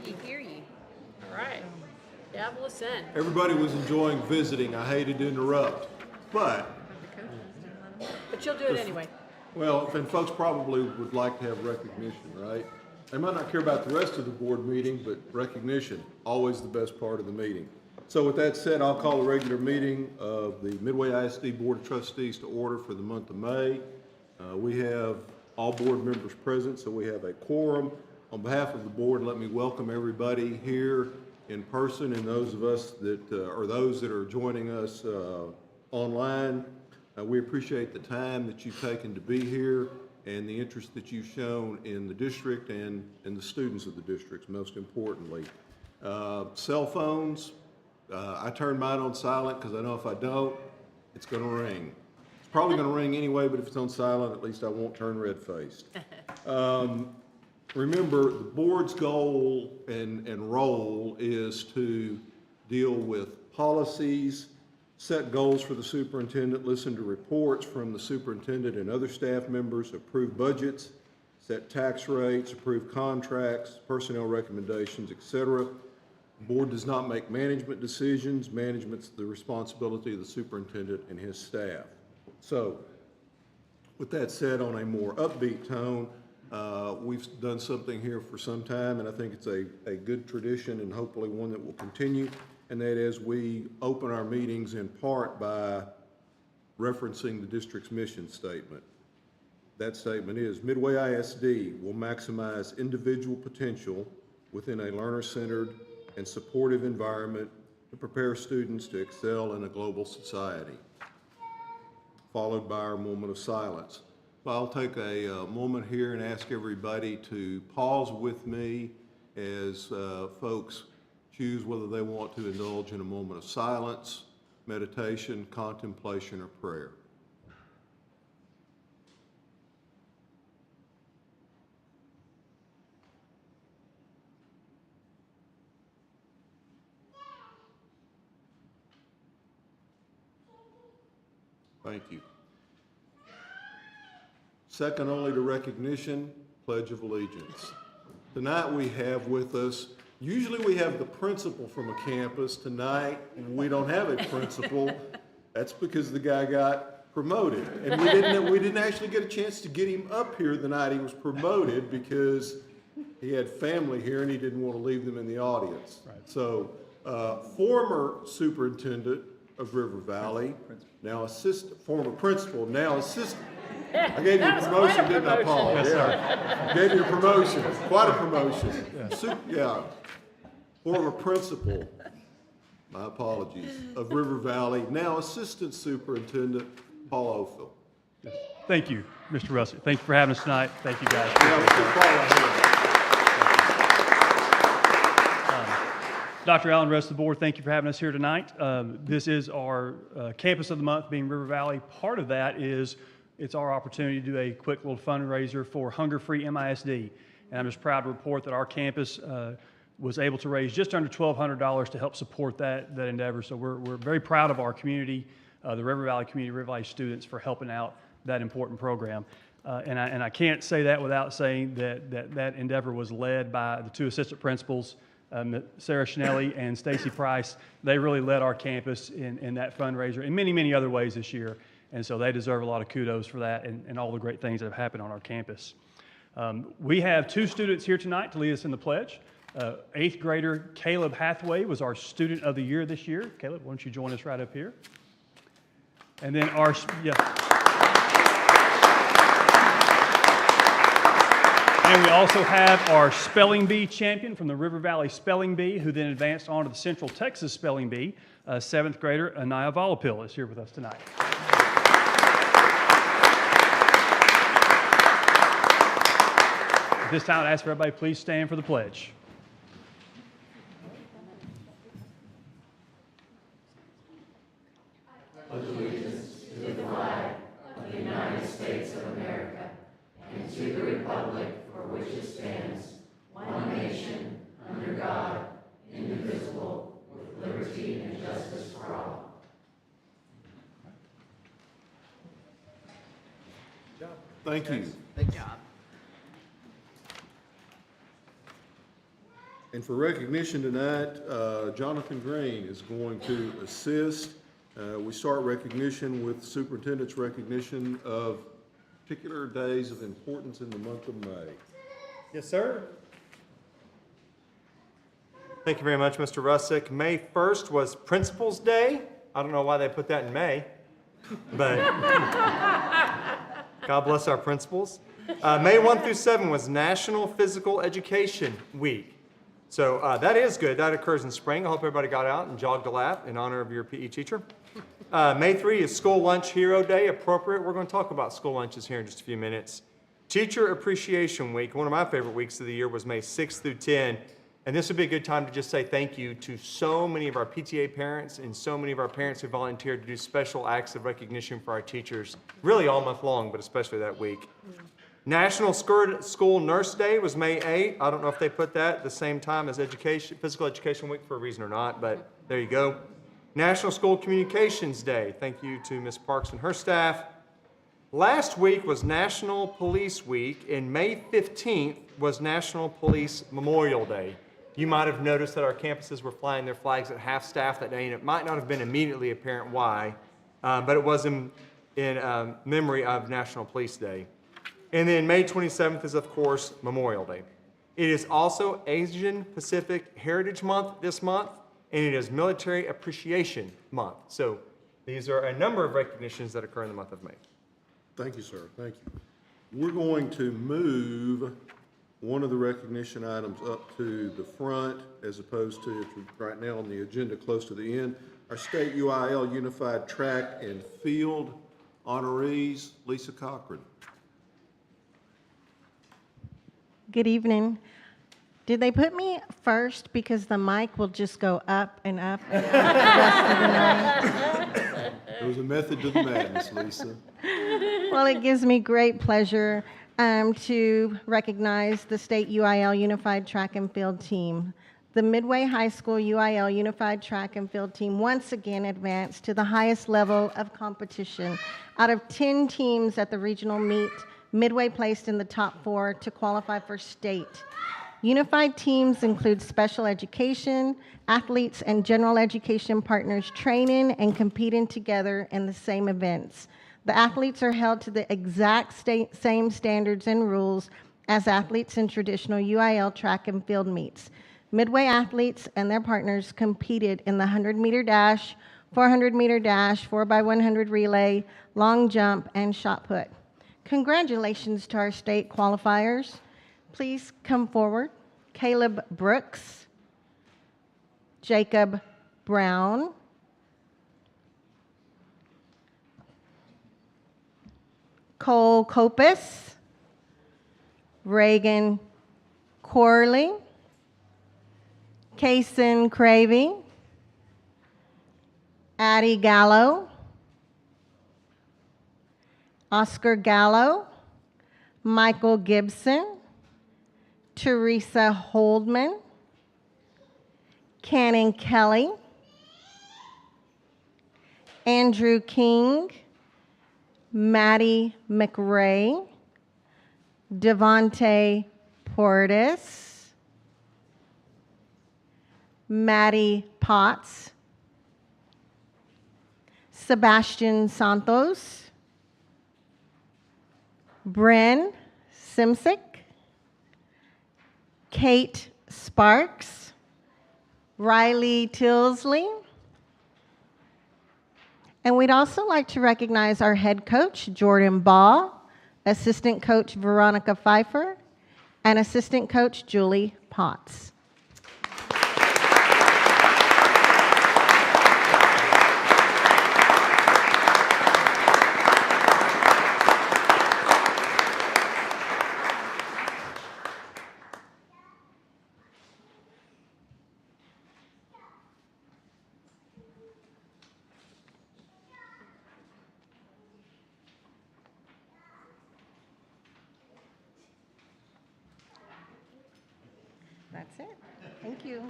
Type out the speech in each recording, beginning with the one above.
ye, hear ye. All right. Gavel is sent. Everybody was enjoying visiting. I hated to interrupt, but You'll do it anyway. well, and folks probably would like to have recognition, right? They might not care about the rest of the board meeting, but recognition, always the best part of the meeting. So with that said, I'll call a regular meeting of the Midway ISD Board of Trustees to order for the month of May. We have all board members present, so we have a quorum. On behalf of the board, let me welcome everybody here in person and those of us that, or those that are joining us online. We appreciate the time that you've taken to be here and the interest that you've shown in the district and the students of the districts, most importantly. Cell phones, I turn mine on silent because I know if I don't, it's going to ring. It's probably going to ring anyway, but if it's on silent, at least I won't turn red-faced. Remember, the board's goal and role is to deal with policies, set goals for the superintendent, listen to reports from the superintendent and other staff members, approve budgets, set tax rates, approve contracts, personnel recommendations, etc. The board does not make management decisions. Management's the responsibility of the superintendent and his staff. So, with that said, on a more upbeat tone, we've done something here for some time, and I think it's a good tradition and hopefully one that will continue, and that is we open our meetings in part by referencing the district's mission statement. That statement is, Midway ISD will maximize individual potential within a learner-centered and supportive environment to prepare students to excel in a global society, followed by our moment of silence. So I'll take a moment here and ask everybody to pause with me as folks choose whether they want to indulge in a moment of silence, meditation, contemplation, or prayer. Thank you. Second only to recognition, Pledge of Allegiance. Tonight we have with us, usually we have the principal from a campus. Tonight we don't have a principal. That's because the guy got promoted. And we didn't actually get a chance to get him up here the night he was promoted because he had family here and he didn't want to leave them in the audience. Right. So former superintendent of River Valley, now former principal, now assistant. I gave you a promotion, didn't I, Paul? Yes, yeah. Gave you a promotion, quite a promotion. Yeah. Former principal, my apologies, of River Valley, now assistant superintendent, Paul Ophel. Yes. Thank you, Mr. Russell. Thank you for having us tonight. Thank you, guys. Yeah, let's give Paul a hand. Dr. Allen, rest of the board, thank you for having us here tonight. This is our campus of the month, being River Valley. Part of that is it's our opportunity to do a quick little fundraiser for Hunger Free MISD. And I'm just proud to report that our campus was able to raise just under $1,200 to help support that endeavor. So we're very proud of our community, the River Valley community, River Valley students, for helping out that important program. And I can't say that without saying that endeavor was led by the two assistant principals, Sarah Schnelly and Stacy Price. They really led our campus in that fundraiser in many, many other ways this year. And so they deserve a lot of kudos for that and all the great things that have happened on our campus. We have two students here tonight to lead us in the pledge. 8th grader Caleb Hathaway was our Student of the Year this year. Caleb, why don't you join us right up here? And then And we also have our Spelling Bee champion from the River Valley Spelling Bee, who then advanced on to the Central Texas Spelling Bee. 7th grader Anaya Volapil is here with us tonight. At this time, I ask for everybody, please stand for the pledge. Pledge allegiance to the flag of the United States of America and to the republic for which it stands, one nation, under God, indivisible, with liberty and justice for all. Thank you. Good job. And for recognition tonight, Jonathan Green is going to assist. We start recognition with superintendent's recognition of particular days of importance in the month of May. Yes, sir. Thank you very much, Mr. Russick. May 1st was Principal's Day. I don't know why they put that in May, but God bless our principals. May 1 through 7 was National Physical Education Week. So that is good. That occurs in spring. I hope everybody got out and jogged a lap in honor of your PE teacher. May 3 is School Lunch Hero Day, appropriate. We're going to talk about school lunches here in just a few minutes. Teacher Appreciation Week, one of my favorite weeks of the year, was May 6 through 10. And this would be a good time to just say thank you to so many of our PTA parents and so many of our parents who volunteered to do special acts of recognition for our teachers, really all month long, but especially that week. National School Nurse Day was May 8. I don't know if they put that at the same time as Physical Education Week for a reason or not, but there you go. National School Communications Day. Thank you to Ms. Parks and her staff. Last week was National Police Week, and May 15th was National Police Memorial Day. You might have noticed that our campuses were flying their flags at half-staff that day, and it might not have been immediately apparent why, but it was in memory of National Police Day. And then May 27th is, of course, Memorial Day. It is also Asian Pacific Heritage Month this month, and it is Military Appreciation Month. So these are a number of recognitions that occur in the month of May. Thank you, sir. Thank you. We're going to move one of the recognition items up to the front as opposed to right now on the agenda close to the end. Our State UIL Unified Track and Field honorees, Lisa Cochran. Good evening. Did they put me first because the mic will just go up and up and up the rest of the night? There was a method to the madness, Lisa. Well, it gives me great pleasure to recognize the State UIL Unified Track and Field Team. The Midway High School UIL Unified Track and Field Team once again advanced to the highest level of competition. Out of 10 teams at the regional meet, Midway placed in the top 4 to qualify for state. Unified teams include special education, athletes, and general education partners training and competing together in the same events. The athletes are held to the exact same standards and rules as athletes in traditional UIL track and field meets. Midway athletes and their partners competed in the 100-meter dash, 400-meter dash, 4x100 relay, long jump, and shot put. Congratulations to our state qualifiers. Please come forward. Caleb Brooks, Jacob Brown, Cole Copus, Reagan Corley, Kaysen Cravey, Addie Gallo, Oscar Gallo, Michael Gibson, Teresa Holdman, Cannon Kelly, Andrew King, Maddie McRae, Devontae Portis, Maddie Potts, Sebastian Santos, Bryn Simsick, Kate Sparks, Riley Tilsley, and we'd also like to recognize our head coach, Jordan Baugh, assistant coach, Veronica Pfeiffer, and assistant coach, Julie Potts. That's it. Thank you.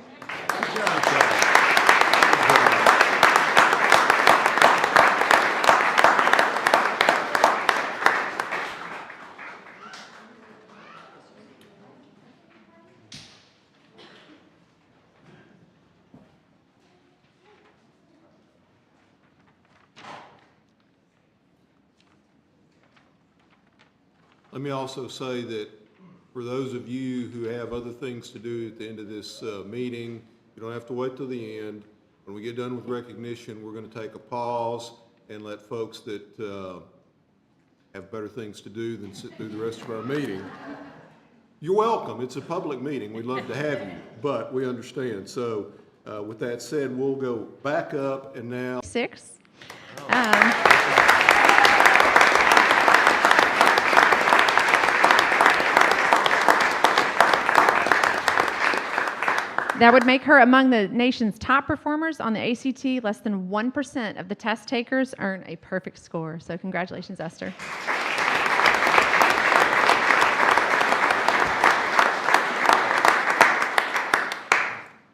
Let me also say that for those of you who have other things to do at the end of this meeting, you don't have to wait till the end. When we get done with recognition, we're going to take a pause and let folks that have better things to do than sit through the rest of our meeting. You're welcome. It's a public meeting. We'd love to have you, but we understand. So with that said, we'll go back up and now. 6. That would make her among the nation's top performers on the ACT. Less than 1% of the test takers earn a perfect score. So congratulations, Esther.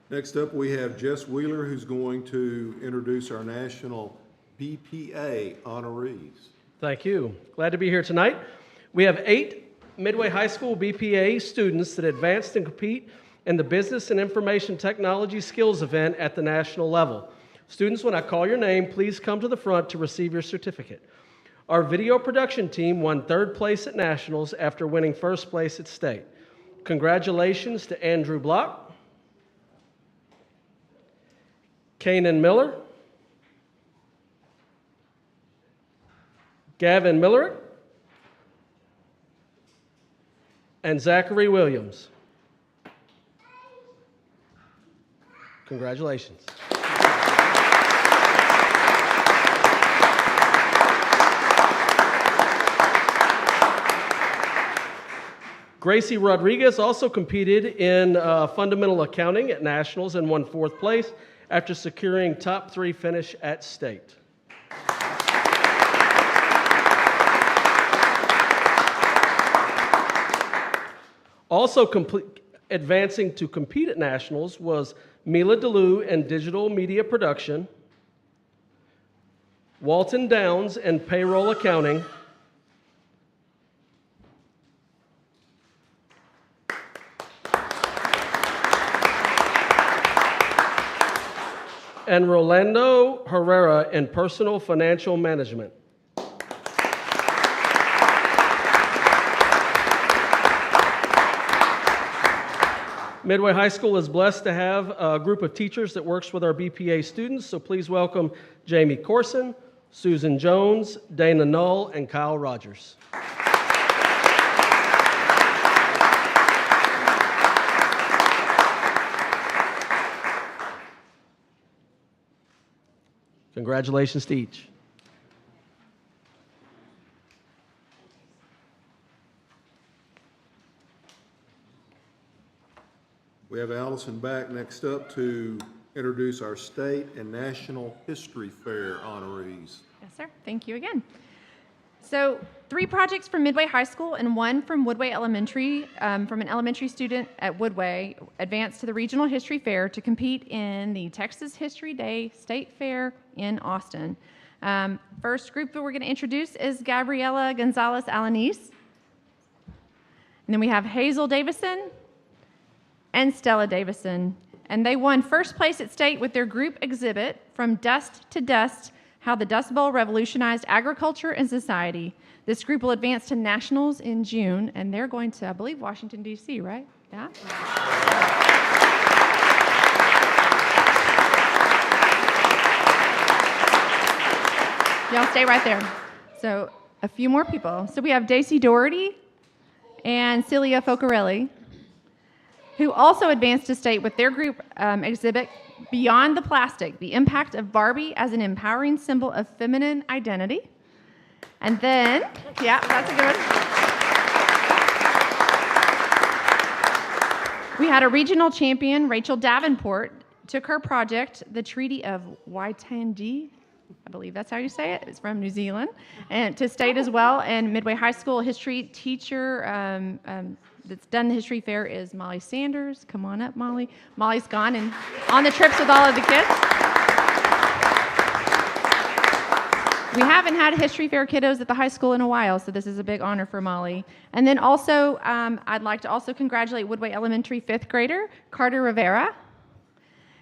Next up, we have Jess Wheeler, who's going to introduce our national BPA honorees. Thank you. Glad to be here tonight. We have 8 Midway High School BPA students that advanced and compete in the Business and Information Technology Skills event at the national level. Students, when I call your name, please come to the front to receive your certificate. Our video production team won 3rd place at nationals after winning 1st place at state. Congratulations to Andrew Block, Kanan Miller, Gavin Millerick, and Zachary Williams. Congratulations. Gracie Rodriguez also competed in fundamental accounting at nationals and won 4th place after securing top 3 finish at state. Also advancing to compete at nationals was Mila DeLue in digital media production, Walton Downs in payroll accounting, and Rolando Herrera in personal financial management. Midway High School is blessed to have a group of teachers that works with our BPA students, so please welcome Jamie Corson, Susan Jones, Dana Null, and Kyle Rogers. Congratulations to each. We have Allison back next up to introduce our state and national history fair honorees. Yes, sir. Thank you again. So 3 projects from Midway High School and 1 from Woodway Elementary, from an elementary student at Woodway, advanced to the Regional History Fair to compete in the Texas History Day State Fair in Austin. First group that we're going to introduce is Gabriela Gonzalez Alanis. And then we have Hazel Davison and Stella Davison. And they won 1st place at state with their group exhibit, From Dust to Dust, How the Dust Bowl Revolutionized Agriculture and Society. This group will advance to nationals in June, and they're going to, I believe, Washington, D.C., right? Yeah? Y'all stay right there. So a few more people. So we have Daisy Doherty and Celia Focarelli, who also advanced to state with their group exhibit, Beyond the Plastic, the Impact of Barbie as an Empowering Symbol of Feminine Identity. And then, yeah, that's a good one. We had a regional champion, Rachel Davenport, took her project, the Treaty of Waitangi, I believe that's how you say it. It's from New Zealand, and to state as well. And Midway High School history teacher that's done the history fair is Molly Sanders. Come on up, Molly. Molly's gone and on the trips with all of the kids. We haven't had history fair kiddos at the high school in a while, so this is a big honor for Molly. And then also, I'd like to also congratulate Woodway Elementary 5th grader, Carter Rivera.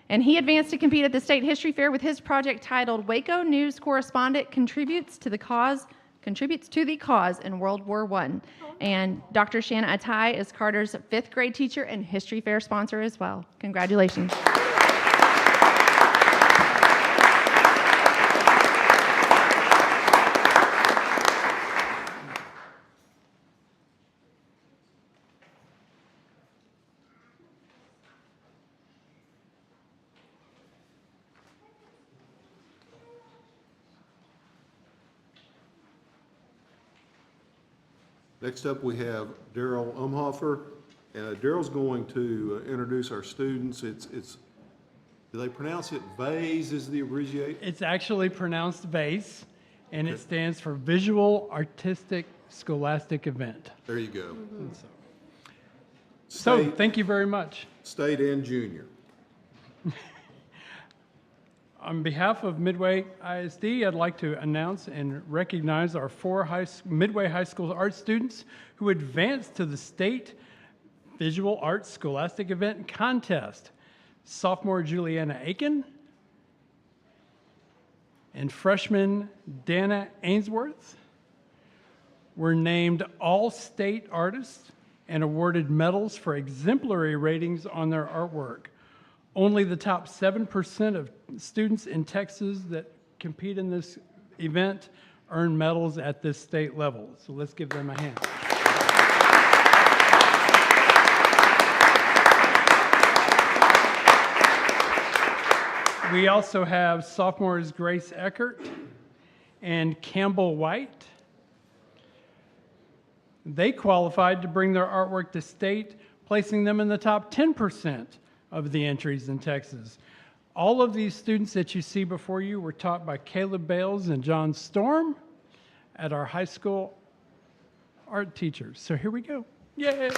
And he advanced to compete at the State History Fair with his project titled Waco News Correspondent Contributes to the Cause contributes to the cause in World War I. And Dr. Shanna Atai is Carter's 5th grade teacher and history fair sponsor as well. Congratulations. Next up, we have Daryl Umhofer. Daryl's going to introduce our students. Do they pronounce it VASE is the abbreviation? It's actually pronounced VASE, and it stands for Visual Artistic Scholastic Event. There you go. So, State, thank you very much. state and junior. On behalf of Midway ISD, I'd like to announce and recognize our 4 Midway High School art students who advanced to the State Visual Arts Scholastic Event Contest. Sophomore Juliana Aiken and freshman Dana Ainsworth were named All-State Artists and awarded medals for exemplary ratings on their artwork. Only the top 7% of students in Texas that compete in this event earn medals at this state level. So let's give them a hand. We also have sophomores Grace Eckert and Campbell White. They qualified to bring their artwork to state, placing them in the top 10% of the entries in Texas. All of these students that you see before you were taught by Caleb Bales and John Storm at our high school art teachers. So here we go. Yay!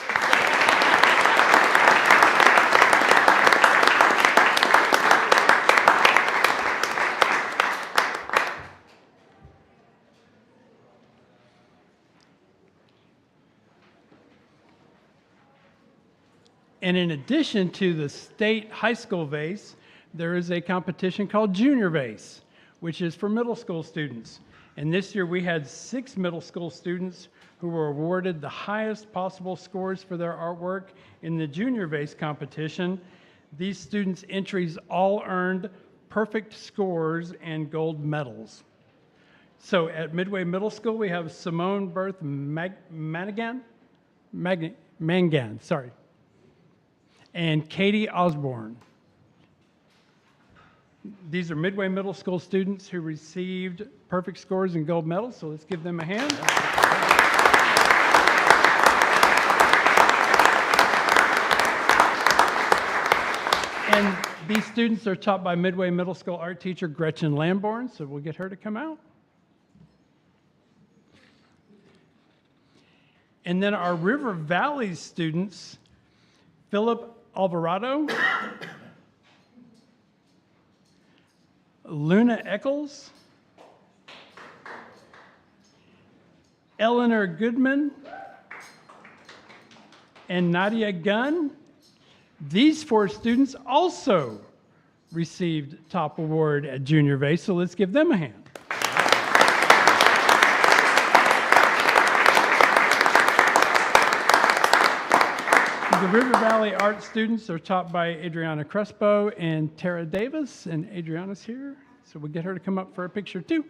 And in addition to the state high school VASE, there is a competition called Junior VASE, which is for middle school students. And this year we had 6 middle school students who were awarded the highest possible scores for their artwork in the Junior VASE competition. These students' entries all earned perfect scores and gold medals. So at Midway Middle School, we have Simone Berth Mangan, and Katie Osborne. These are Midway Middle School students who received perfect scores and gold medals, so let's give them a hand. And these students are taught by Midway Middle School art teacher Gretchen Lamborn, so we'll get her to come out. And then our River Valley students, Philip Alvarado, Luna Eccles, Eleanor Goodman, and Nadia Gunn. These 4 students also received top award at Junior VASE, so let's give them a hand. The River Valley art students are taught by Adriana Crespo and Tara Davis, and Adriana's here, so we'll get her to come up for a picture too.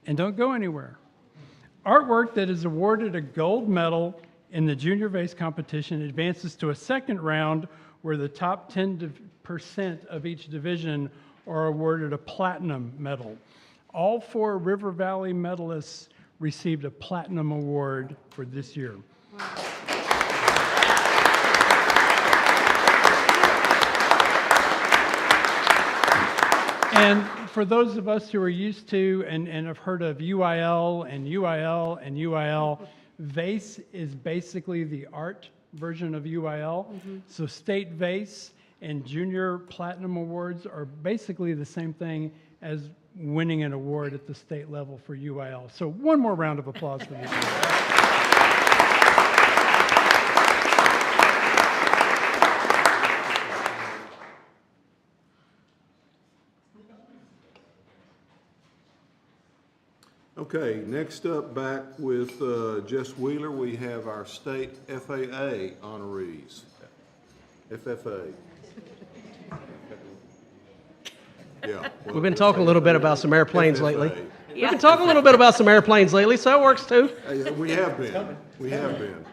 And don't go anywhere. Artwork that is awarded a gold medal in the Junior VASE competition advances to a second round where the top 10% of each division are awarded a platinum medal. All 4 River Valley medalists received a platinum award for this year. Wow. And for those of us who are used to and have heard of UIL and UIL and UIL, VASE is basically the art version of UIL. So state VASE and junior platinum awards are basically the same thing as winning an award at the state level for UIL. So one more round of applause for these. Okay, next up, back with Jess Wheeler, we have our state FAA honorees. FFA. Yeah. We've been talking a little bit about some airplanes lately. FFA. We've been talking a little bit about some airplanes lately, so that works too. We have been. We have been.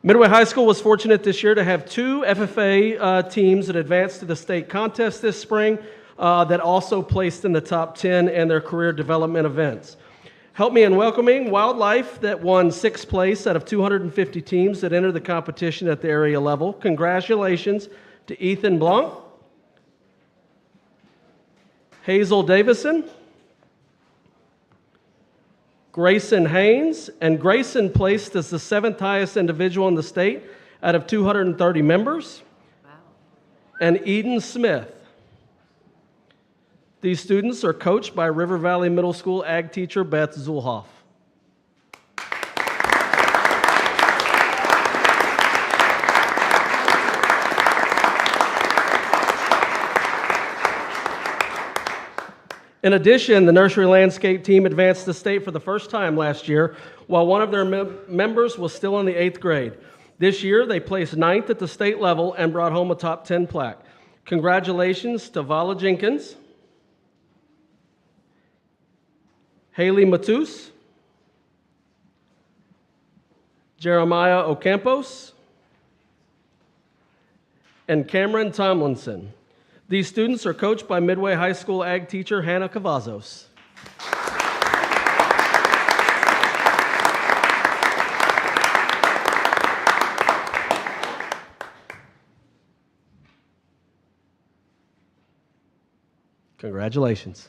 Midway High School was fortunate this year to have two FFA teams that advanced to the state contest this spring that also placed in the top 10 in their career development events. Help me in welcoming Wildlife that won 6th place out of 250 teams that entered the competition at the area level. Congratulations to Ethan Blanc, Hazel Davison, Grayson Haynes, and Grayson placed as the 7th highest individual in the state out of 230 members. Wow. And Eden Smith. These students are coached by River Valley Middle School ag teacher Beth Zulhoff. In addition, the nursery landscape team advanced to state for the first time last year, while one of their members was still in the 8th grade. This year, they placed 9th at the state level and brought home a top 10 plaque. Congratulations to Vala Jenkins, Haley Matus, Jeremiah Ocampos, and Cameron Tomlinson. These students are coached by Midway High School ag teacher Hannah Cavazos. Congratulations.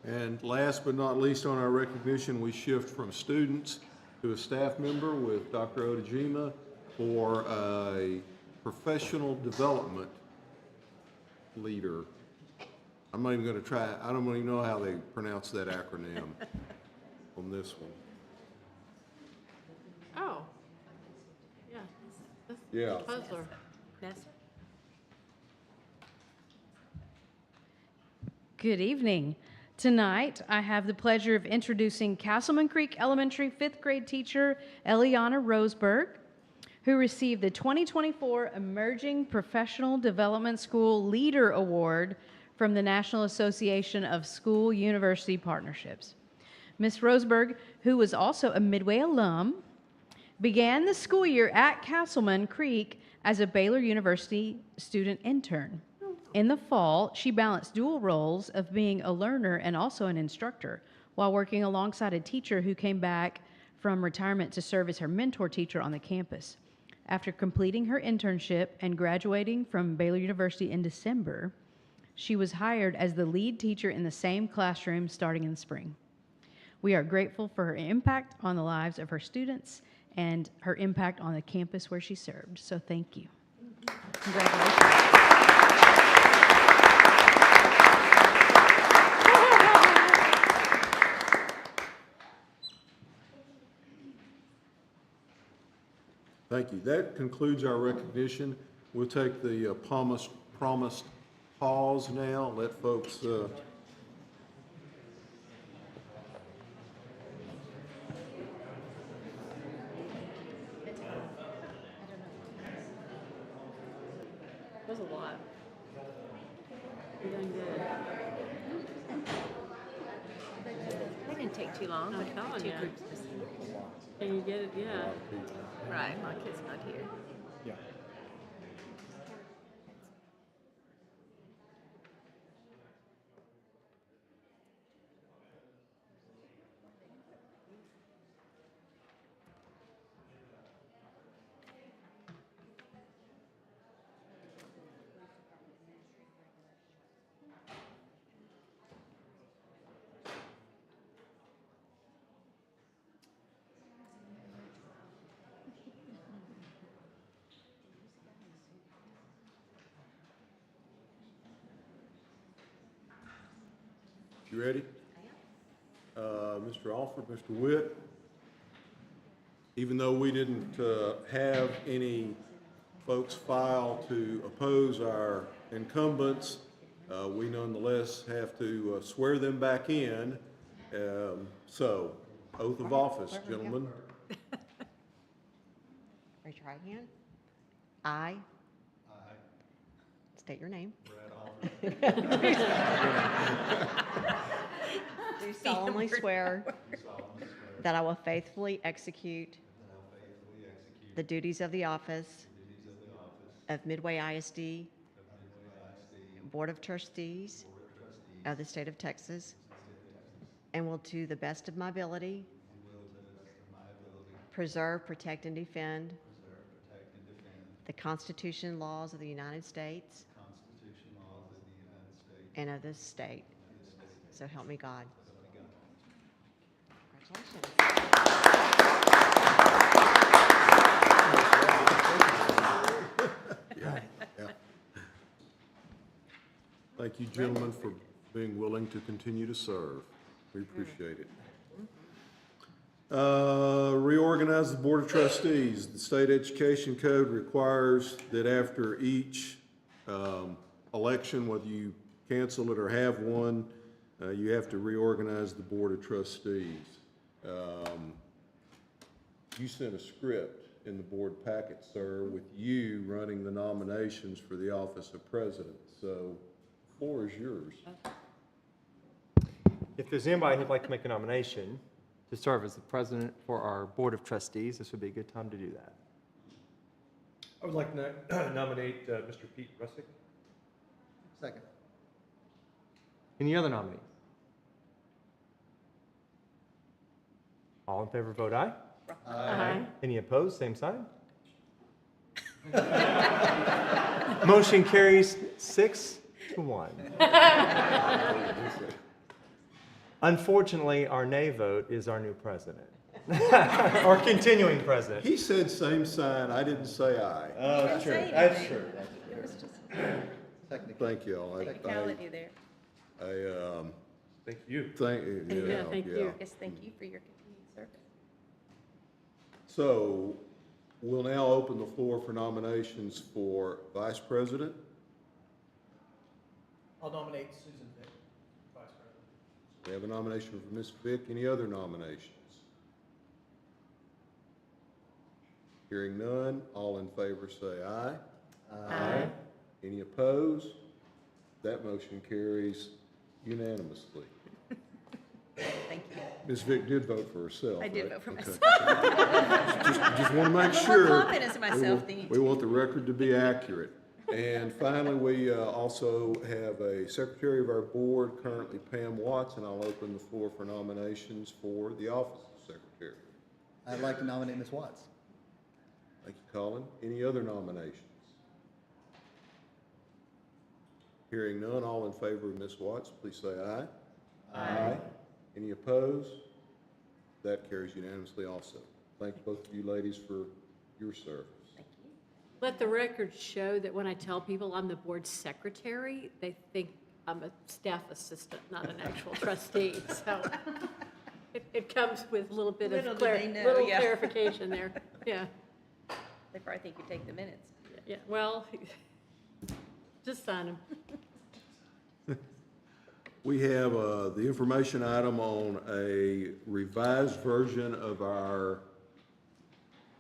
And last but not least on our recognition, we shift from students to a staff member with Dr. Odejima for a professional development leader. I'm not even going to try, I don't even know how they pronounce that acronym on this one. Oh. Yeah. Yeah. Puzzler. Good evening. Tonight, I have the pleasure of introducing Castleman Creek Elementary 5th grade teacher Eliana Roseberg, who received the 2024 Emerging Professional Development School Leader Award from the National Association of School-University Partnerships. Ms. Roseberg, who was also a Midway alum, began the school year at Castleman Creek as a Baylor University student intern. In the fall, she balanced dual roles of being a learner and also an instructor while working alongside a teacher who came back from retirement to serve as her mentor teacher on the campus. After completing her internship and graduating from Baylor University in December, she was hired as the lead teacher in the same classroom starting in the spring. We are grateful for her impact on the lives of her students and her impact on the campus where she served. So thank you. Congratulations. Thank you. That concludes our recognition. We'll take the promised pause now. Let folks That was a lot. You're doing good. That didn't take too long. I'm telling Two you. groups this- Can you get it? Yeah. Right, my kid's not here. You ready? Mr. Alford, Mr. Witt. even though we didn't have any folks file to oppose our incumbents, we nonetheless have to swear them back in. So, oath of office, gentlemen. Raise your right hand. I. State your name. Do solemnly swear that I will faithfully execute the duties of the office of Midway ISD Board of Trustees of the State of Texas, and will to the best of my ability preserve, protect, and defend the Constitution and laws of the United States and of this state. So help me God. Congratulations. Yeah. Thank you, gentlemen, for being willing to continue to serve. We appreciate it. Reorganize the Board of Trustees. The State Education Code requires that after each election, whether you cancel it or have one, you have to reorganize the Board of Trustees. You sent a script in the board packet, sir, with you running the nominations for the office of president. So the floor is yours. If there's anybody who'd like to make a nomination to serve as the president for our Board of Trustees, this would be a good time to do that. I would like to nominate Mr. Pete Russick. Second. Any other nominees? All in favor, vote aye. Aye. Any opposed, same sign. Motion carries 6-1. Unfortunately, our nay vote is our new president, or continuing president. He said same sign, I didn't say aye. Oh, that's true. That's true. Thank you all. Technicality there. Thank you. Thank you. Yes, thank you for your continued service. So, we'll now open the floor for nominations for vice president. I'll nominate Susan Vick, Vice President. We have a nomination for Ms. Vick. Any other nominations? Hearing none, all in favor say aye. Aye. Any opposed? That motion carries unanimously. Thank you. Ms. Vick did vote for herself, I did right? vote for Okay. myself. Just want to make A little sure. more confidence in myself than you We want the record to be accurate. And finally, we also have a secretary of our board, currently Pam Watts, and I'll open the floor for nominations for the office of secretary. I'd like to nominate Ms. Watts. Thank you, Colin. Any other nominations? Hearing none, all in favor of Ms. Watts, please say aye. Aye. Any opposed? That carries unanimously also. Thank both of you ladies for your service. Let the record show that when I tell people I'm the board secretary, they think I'm a staff assistant, not an actual trustee. So it comes with a little bit of clarification there. Yeah. They probably think you take the minutes. Yeah. Well, just sign them. We have the information item on a revised version of our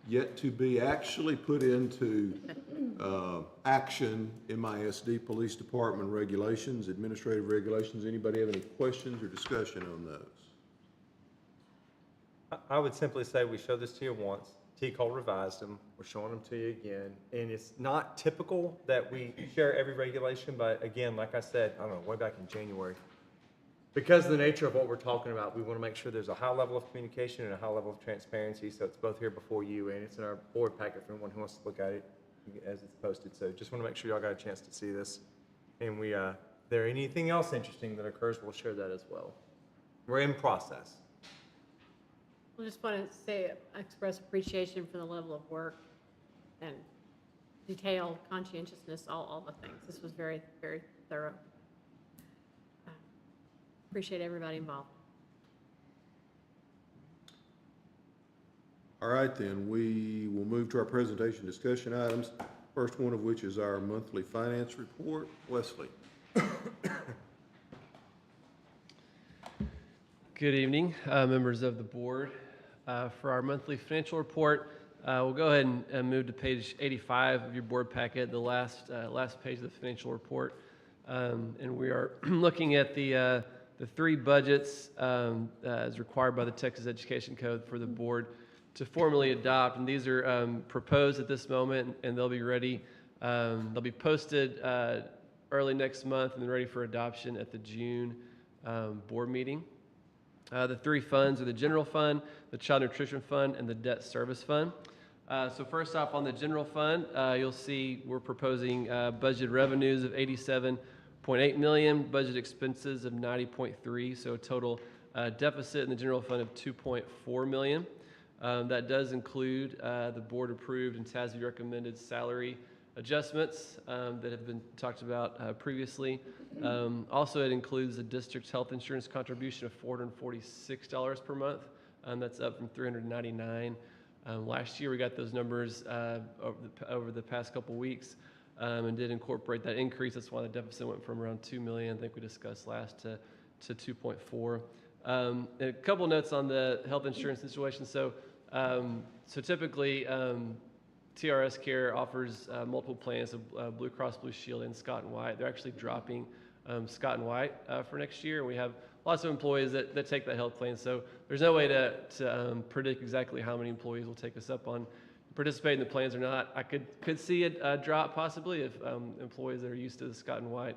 yet to be actually put into action MISD Police Department regulations, administrative regulations. Anybody have any questions or discussion on those? I would simply say we showed this to you once. T-Call revised them. We're showing them to you again. And it's not typical that we share every regulation, but again, like I said, I don't know, way back in January, because of the nature of what we're talking about, we want to make sure there's a high level of communication and a high level of transparency, so it's both here before you and it's in our board packet for anyone who wants to look at it as it's posted. So just want to make sure y'all got a chance to see this. And if there anything else interesting that occurs, we'll share that as well. We're in process. I just want to say, express appreciation for the level of work and detail, conscientiousness, all the things. This was very, very thorough. Appreciate everybody involved. All right, then, we will move to our presentation discussion items, first one of which is our monthly finance report. Wesley. Good evening, members of the board. For our monthly financial report, we'll go ahead and move to page 85 of your board packet, the last page of the financial report. And we are looking at the three budgets as required by the Texas Education Code for the board to formally adopt. And these are proposed at this moment, and they'll be ready. They'll be posted early next month and then ready for adoption at the June board meeting. The three funds are the general fund, the child nutrition fund, and the debt service fund. So first off, on the general fund, you'll see we're proposing budget revenues of $87.8 million, budget expenses of $90.3, so a total deficit in the general fund of $2.4 million. That does include the board-approved and TASB recommended salary adjustments that have been talked about previously. Also, it includes the district's health insurance contribution of $446 per month. That's up from $399 last year. We got those numbers over the past couple weeks and did incorporate that increase. That's why the deficit went from around $2 million, I think we discussed last, to 2.4. A couple notes on the health insurance situation. So typically, TRS Care offers multiple plans of Blue Cross Blue Shield and Scott and White. They're actually dropping Scott and White for next year. And we have lots of employees that take that health plan. So there's no way to predict exactly how many employees will take us up on participate in the plans or not. I could see it drop possibly if employees that are used to the Scott and White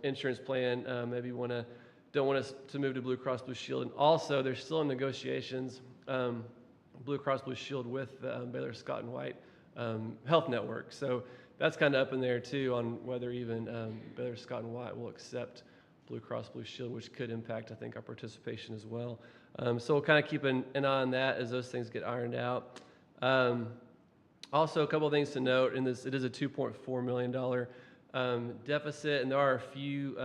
insurance plan maybe don't want us to move to Blue Cross Blue Shield. And also, they're still in negotiations, Blue Cross Blue Shield with Baylor Scott and White Health Network. So that's kind of up in there too on whether even Baylor Scott and White will accept Blue Cross Blue Shield, which could impact, I think, our participation as well. So we'll kind of keep an eye on that as those things get ironed out. Also, a couple of things to note in this: it is a $2.4 million deficit, and there are a few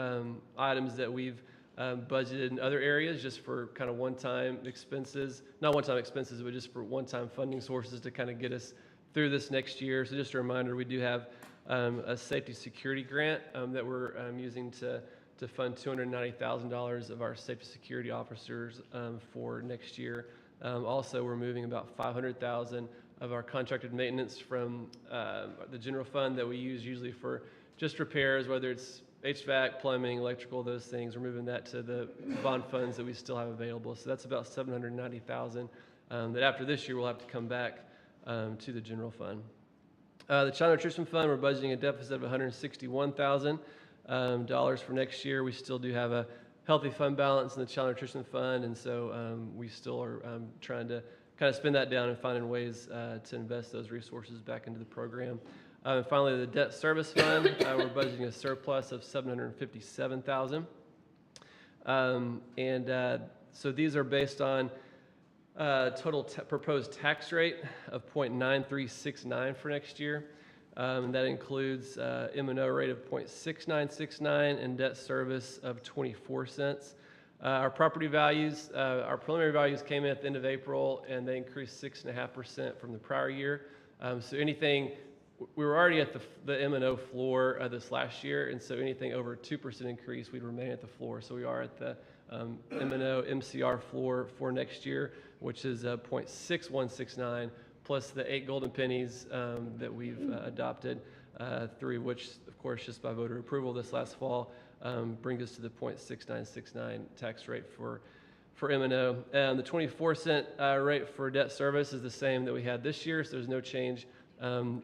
items that we've budgeted in other areas just for kind of one-time expenses, not one-time expenses, but just for one-time funding sources to kind of get us through this next year. So just a reminder, we do have a safety security grant that we're using to fund $290,000 of our safety security officers for next year. Also, we're moving about $500,000 of our contracted maintenance from the general fund that we use usually for just repairs, whether it's HVAC, plumbing, electrical, those things. We're moving that to the bond funds that we still have available. So that's about $790,000 that after this year we'll have to come back to the general fund. The child nutrition fund, we're budgeting a deficit of $161,000 for next year. We still do have a healthy fund balance in the child nutrition fund, and so we still are trying to kind of spin that down and finding ways to invest those resources back into the program. And finally, the debt service fund, we're budgeting a surplus of $757,000. So these are based on total proposed tax rate of 0.9369 for next year. That includes M&O rate of 0.6969 and debt service of 24 cents. Our property values, our preliminary values came in at the end of April, and they increased 6.5% from the prior year. So anything, we were already at the M&O floor this last year, and so anything over a 2% increase, we'd remain at the floor. So we are at the M&O MCR floor for next year, which is 0.6169, plus the 8 golden pennies that we've adopted, through which, of course, just by voter approval this last fall, brings us to the 0.6969 tax rate for M&O. The 24-cent rate for debt service is the same that we had this year, so there's no change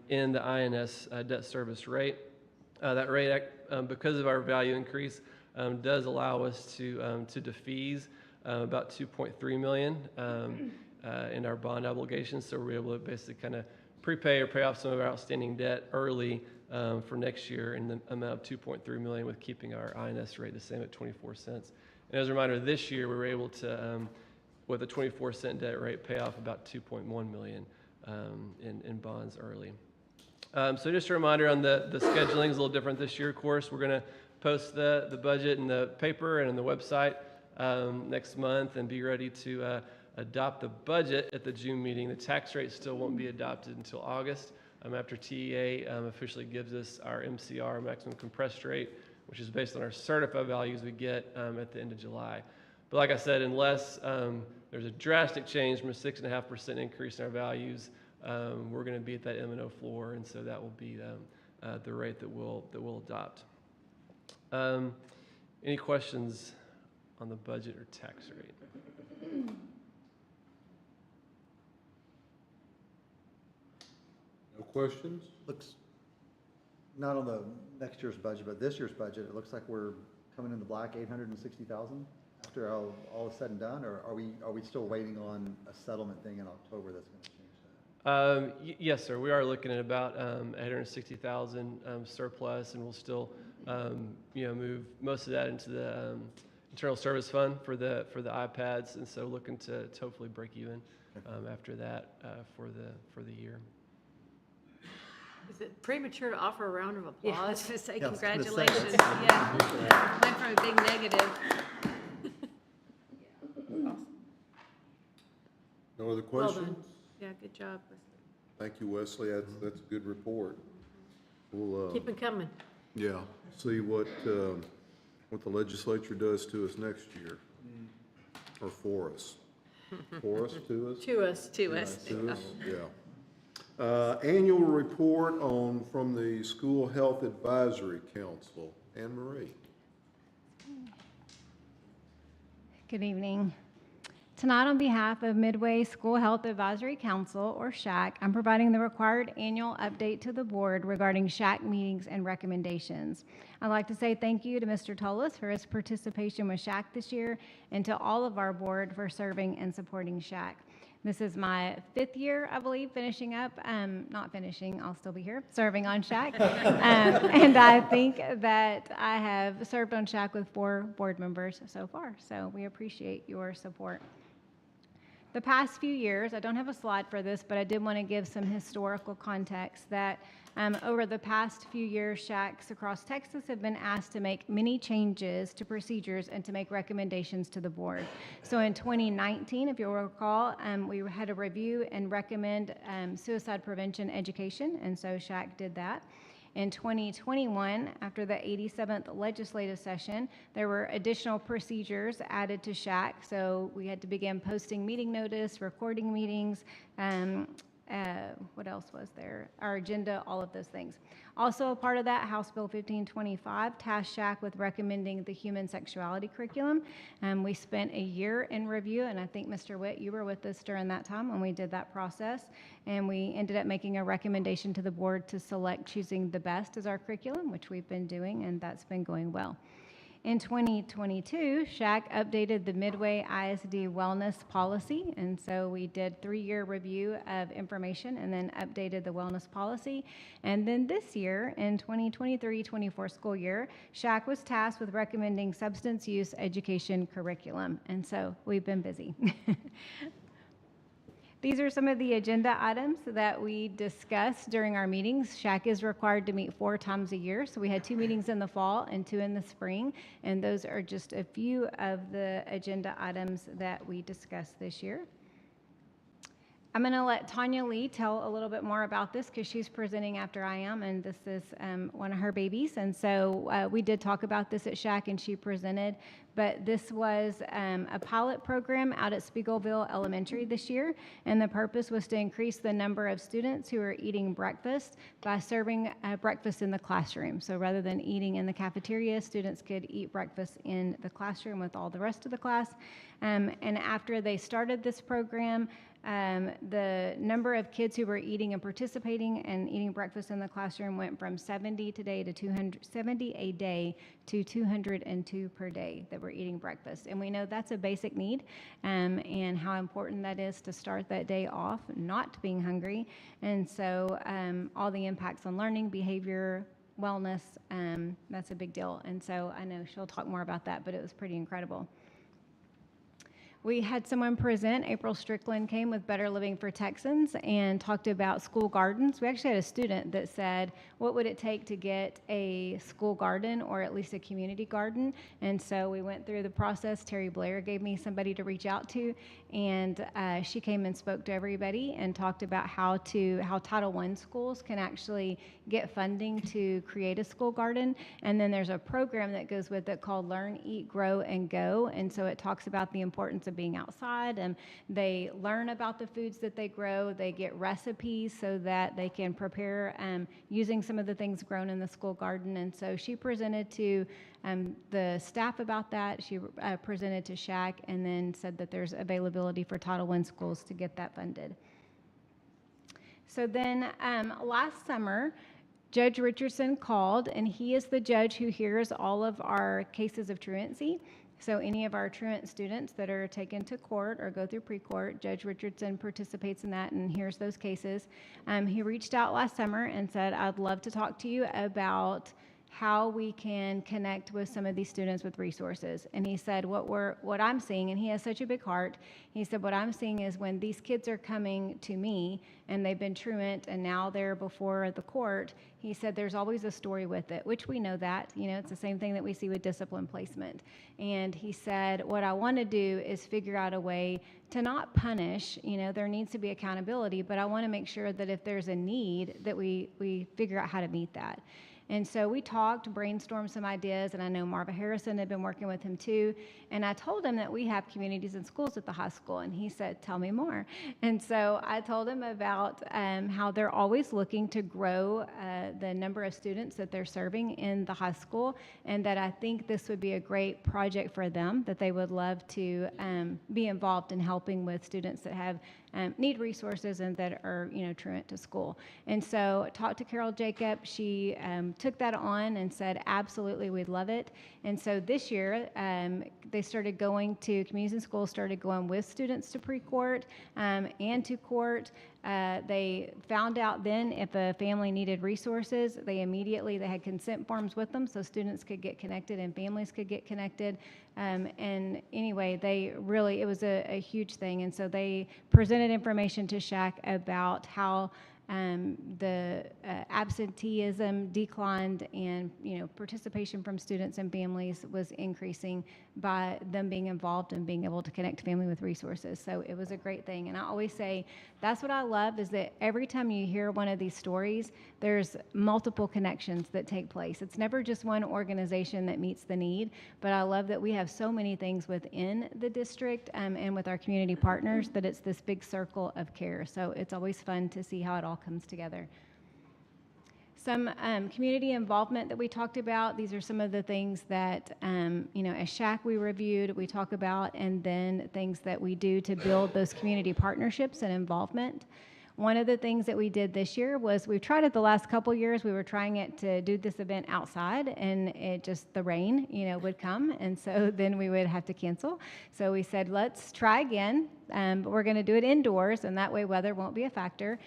in the INS debt service rate. That rate, because of our value increase, does allow us to defease about $2.3 million in our bond obligations. So we're able to basically kind of prepay or pay off some of our outstanding debt early for next year in the amount of $2.3 million, with keeping our INS rate the same at 24 cents. And as a reminder, this year we were able to, with a 24-cent debt rate, pay off about $2.1 million in bonds early. So just a reminder on the scheduling is a little different this year. Of course, we're going to post the budget in the paper and in the website next month, and be ready to adopt the budget at the June meeting. The tax rate still won't be adopted until August, after TEA officially gives us our MCR, maximum compressed rate, which is based on our certified values we get at the end of July. But like I said, unless there's a drastic change from a 6.5% increase in our values, we're going to be at that M&O floor, and so that will be the rate that we'll adopt. Any questions on the budget or tax rate? No questions? Looks, not on the next year's budget, but this year's budget, it looks like we're coming in the black, 860,000 after all is said and done, or are we still waiting on a settlement thing in October that's going to change that? Yes, sir. We are looking at about 860,000 surplus, and we'll still, move most of that into the internal service fund for the iPads, and so looking to hopefully break even after that for the year. Is it premature to offer a round of applause? Yeah, I was going to say Yeah, I was gonna say. congratulations. Yeah, went from a big negative. No other Well questions? done. Yeah, good job. Thank you, Wesley. That's a good report. We'll, Keep it coming. yeah, see what the legislature does to us next year, or for us. For us, to us? To us. To us. To us, yeah. Annual report from the School Health Advisory Council. Anne Marie. Good evening. Tonight, on behalf of Midway School Health Advisory Council, or SHAC, I'm providing the required annual update to the board regarding SHAC meetings and recommendations. I'd like to say thank you to Mr. Tolis for his participation with SHAC this year, and to all of our board for serving and supporting SHAC. This is my 5th year, I believe, finishing up. Not finishing, I'll still be here, serving on SHAC. And I think that I have served on SHAC with 4 board members so far, so we appreciate your support. The past few years, I don't have a slide for this, but I did want to give some historical context that over the past few years, SHACs across Texas have been asked to make many changes to procedures and to make recommendations to the board. So in 2019, if you'll recall, we had a review and recommend suicide prevention education, and so SHAC did that. In 2021, after the 87th legislative session, there were additional procedures added to SHAC. So we had to begin posting meeting notice, recording meetings, what else was there? Our agenda, all of those things. Also a part of that, House Bill 1525 tasked SHAC with recommending the human sexuality curriculum. We spent a year in review, and I think Mr. Witt, you were with us during that time when we did that process. And we ended up making a recommendation to the board to select choosing the best as our curriculum, which we've been doing, and that's been going well. In 2022, SHAC updated the Midway ISD wellness policy, and so we did 3-year review of information and then updated the wellness policy. And then this year, in 2023-24 school year, SHAC was tasked with recommending substance use education curriculum, and so we've been busy. These are some of the agenda items that we discussed during our meetings. SHAC is required to meet 4 times a year, so we had 2 meetings in the fall and 2 in the spring, and those are just a few of the agenda items that we discussed this year. I'm going to let Tanya Lee tell a little bit more about this because she's presenting after I am, and this is one of her babies. And so we did talk about this at SHAC, and she presented. But this was a pilot program out at Spiegelville Elementary this year, and the purpose was to increase the number of students who are eating breakfast by serving breakfast in the classroom. So rather than eating in the cafeteria, students could eat breakfast in the classroom with all the rest of the class. And after they started this program, the number of kids who were eating and participating and eating breakfast in the classroom went from 70 a day to 202 per day that were eating breakfast. And we know that's a basic need, and how important that is to start that day off not being hungry. And so all the impacts on learning, behavior, wellness, that's a big deal. And so I know she'll talk more about that, but it was pretty incredible. We had someone present. April Strickland came with Better Living for Texans and talked about school gardens. We actually had a student that said, what would it take to get a school garden or at least a community garden? And so we went through the process. Terry Blair gave me somebody to reach out to, and she came and spoke to everybody and talked about how Title I schools can actually get funding to create a school garden. And then there's a program that goes with it called Learn, Eat, Grow, and Go. And so it talks about the importance of being outside, and they learn about the foods that they grow. They get recipes so that they can prepare using some of the things grown in the school garden. And so she presented to the staff about that. She presented to SHAC and then said that there's availability for Title I schools to get that funded. So then last summer, Judge Richardson called, and he is the judge who hears all of our cases of truancy. So any of our truant students that are taken to court or go through pre-court, Judge Richardson participates in that and hears those cases. He reached out last summer and said, I'd love to talk to you about how we can connect with some of these students with resources. And he said, what I'm seeing, and he has such a big heart, he said, what I'm seeing is when these kids are coming to me and they've been truant and now they're before the court, he said there's always a story with it, which we know that, it's the same thing that we see with discipline placement. And he said, what I want to do is figure out a way to not punish, there needs to be accountability, but I want to make sure that if there's a need that we figure out how to meet that. And so we talked, brainstormed some ideas, and I know Marva Harrison had been working with him too. And I told him that we have communities and schools at the high school, and he said, tell me more. And so I told him about how they're always looking to grow the number of students that they're serving in the high school, and that I think this would be a great project for them, that they would love to be involved in helping with students that have need resources and that are, truant to school. And so I talked to Carol Jacob. She took that on and said, absolutely, we'd love it. And so this year, they started going to communities and schools, started going with students to pre-court and to court. They found out then if a family needed resources, they had consent forms with them so students could get connected and families could get connected. And anyway, it was a huge thing. And so they presented information to SHAC about how the absenteeism declined and participation from students and families was increasing by them being involved and being able to connect family with resources. So it was a great thing. And I always say that's what I love, is that every time you hear one of these stories, there's multiple connections that take place. It's never just one organization that meets the need, but I love that we have so many things within the district and with our community partners that it's this big circle of care. So it's always fun to see how it all comes together. Some community involvement that we talked about. These are some of the things that, as SHAC we reviewed, we talk about, and then things that we do to build those community partnerships and involvement. One of the things that we did this year was we've tried it the last couple years. We were trying it to do this event outside, and the rain, would come, and so then we would have to cancel. So we said, let's try again, but we're going to do it indoors, and that way weather won't be a factor.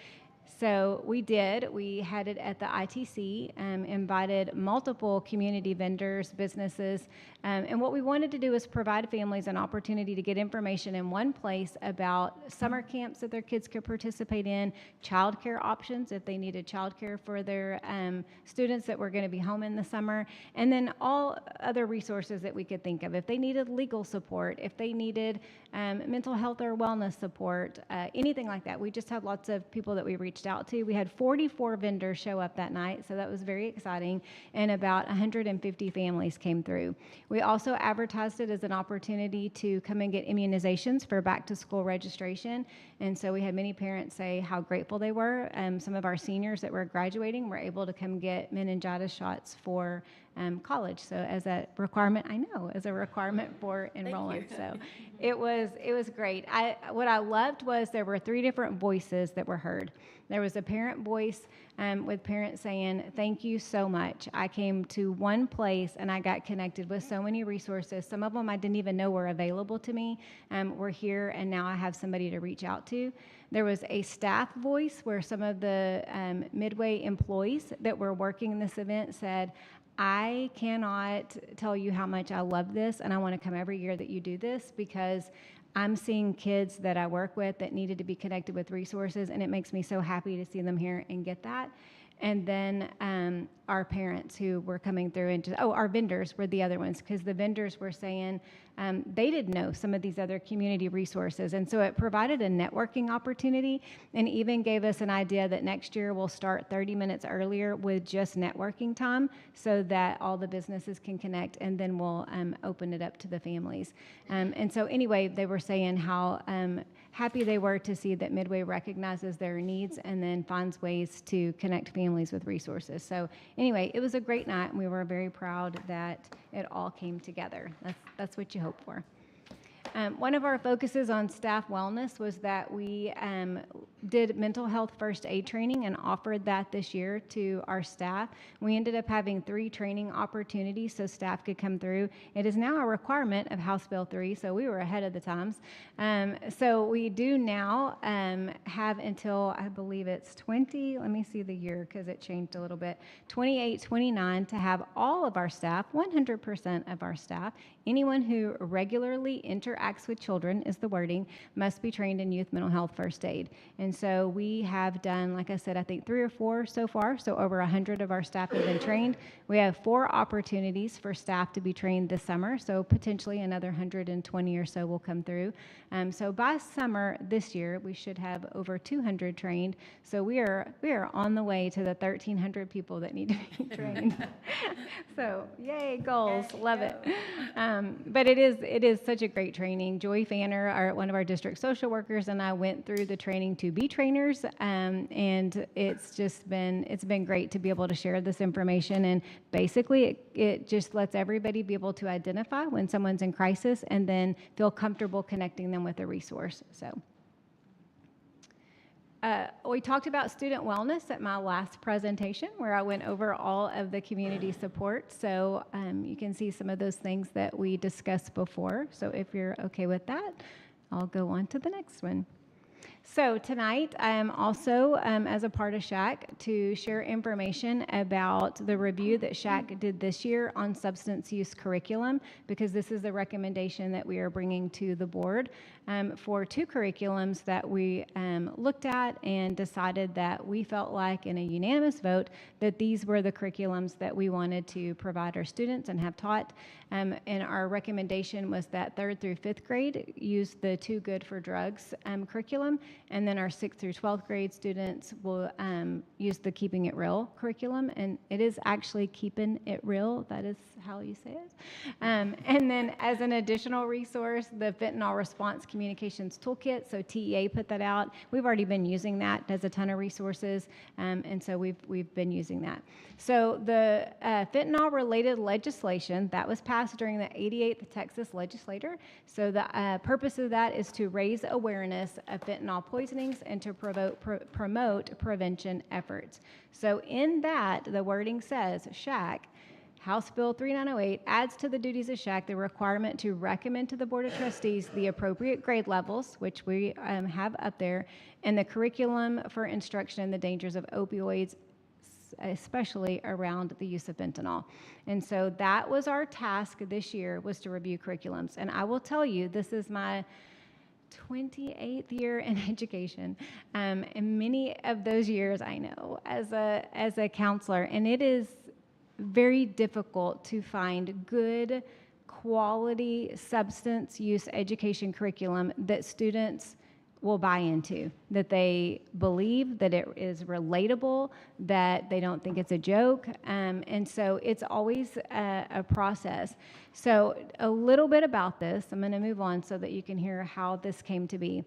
So we did. We had it at the ITC, invited multiple community vendors, businesses, and what we wanted to do is provide families an opportunity to get information in one place about summer camps that their kids could participate in, childcare options if they needed childcare for their students that were going to be home in the summer, and then all other resources that we could think of. If they needed legal support, if they needed mental health or wellness support, anything like that. We just had lots of people that we reached out to. We had 44 vendors show up that night, so that was very exciting, and about 150 families came through. We also advertised it as an opportunity to come and get immunizations for back-to-school registration, and so we had many parents say how grateful they were. Some of our seniors that were graduating were able to come get meningitis shots for college. So as a requirement, as a requirement for enrollment. So it was great. What I loved was there were 3 different voices that were heard. There was a parent voice with parents saying, thank you so much. I came to one place and I got connected with so many resources. Some of them I didn't even know were available to me. Were here, and now I have somebody to reach out to. There was a staff voice where some of the Midway employees that were working in this event said, I cannot tell you how much I love this, and I want to come every year that you do this, because I'm seeing kids that I work with that needed to be connected with resources, and it makes me so happy to see them here and get that. And then our parents who were coming through and our vendors were the other ones, because the vendors were saying they didn't know some of these other community resources. And so it provided a networking opportunity and even gave us an idea that next year we'll start 30 minutes earlier with just networking time so that all the businesses can connect, and then we'll open it up to the families. And so anyway, they were saying how happy they were to see that Midway recognizes their needs and then finds ways to connect families with resources. So anyway, it was a great night, and we were very proud that it all came together. That's what you hope for. One of our focuses on staff wellness was that we did mental health first aid training and offered that this year to our staff. We ended up having 3 training opportunities so staff could come through. It is now a requirement of House Bill 3, so we were ahead of the times. So we do now have until, I believe it's let me see the year because it changed a little bit, 28, 29, to have all of our staff, 100% of our staff, anyone who regularly interacts with children, is the wording, must be trained in youth mental health first aid. And so we have done, like I said, I think 3 or 4 so far, so over 100 of our staff have been trained. We have 4 opportunities for staff to be trained this summer, so potentially another 120 or so will come through. So by summer this year, we should have over 200 trained. So we are on the way to the 1,300 people that need to be trained. So yay, goals, love it. But it is such a great training. Joy Fanner, one of our district social workers, and I went through the training to be trainers, and it's been great to be able to share this information. And basically, it just lets everybody be able to identify when someone's in crisis and then feel comfortable connecting them with a resource. So. We talked about student wellness at my last presentation, where I went over all of the community support. So you can see some of those things that we discussed before. So if you're okay with that, I'll go on to the next one. So tonight, I am also, as a part of SHAC, to share information about the review that SHAC did this year on substance use curriculum, because this is the recommendation that we are bringing to the board for 2 curriculums that we looked at and decided that we felt like, in a unanimous vote, that these were the curriculums that we wanted to provide our students and have taught. And our recommendation was that 3rd through 5th grade use the Too Good for Drugs curriculum, and then our 6th through 12th grade students will use the Keeping It Real curriculum, and it is actually Keeping It Real, that is how you say it. And then as an additional resource, the Fentanyl Response Communications Toolkit, so TEA put that out. We've already been using that, it has a ton of resources, and so we've been using that. So the fentanyl-related legislation, that was passed during the 88th Texas Legislature. So the purpose of that is to raise awareness of fentanyl poisonings and to promote prevention efforts. So in that, the wording says, SHAC, House Bill 3908, adds to the duties of SHAC the requirement to recommend to the Board of Trustees the appropriate grade levels, which we have up there, and the curriculum for instruction in the dangers of opioids, especially around the use of fentanyl. And so that was our task this year, was to review curriculums. And I will tell you, this is my 28th year in education, and many of those years I know as a counselor, and it is very difficult to find good quality substance use education curriculum that students will buy into, that they believe, that it is relatable, that they don't think it's a joke. And so it's always a process. So a little bit about this, I'm gonna move on so that you can hear how this came to be.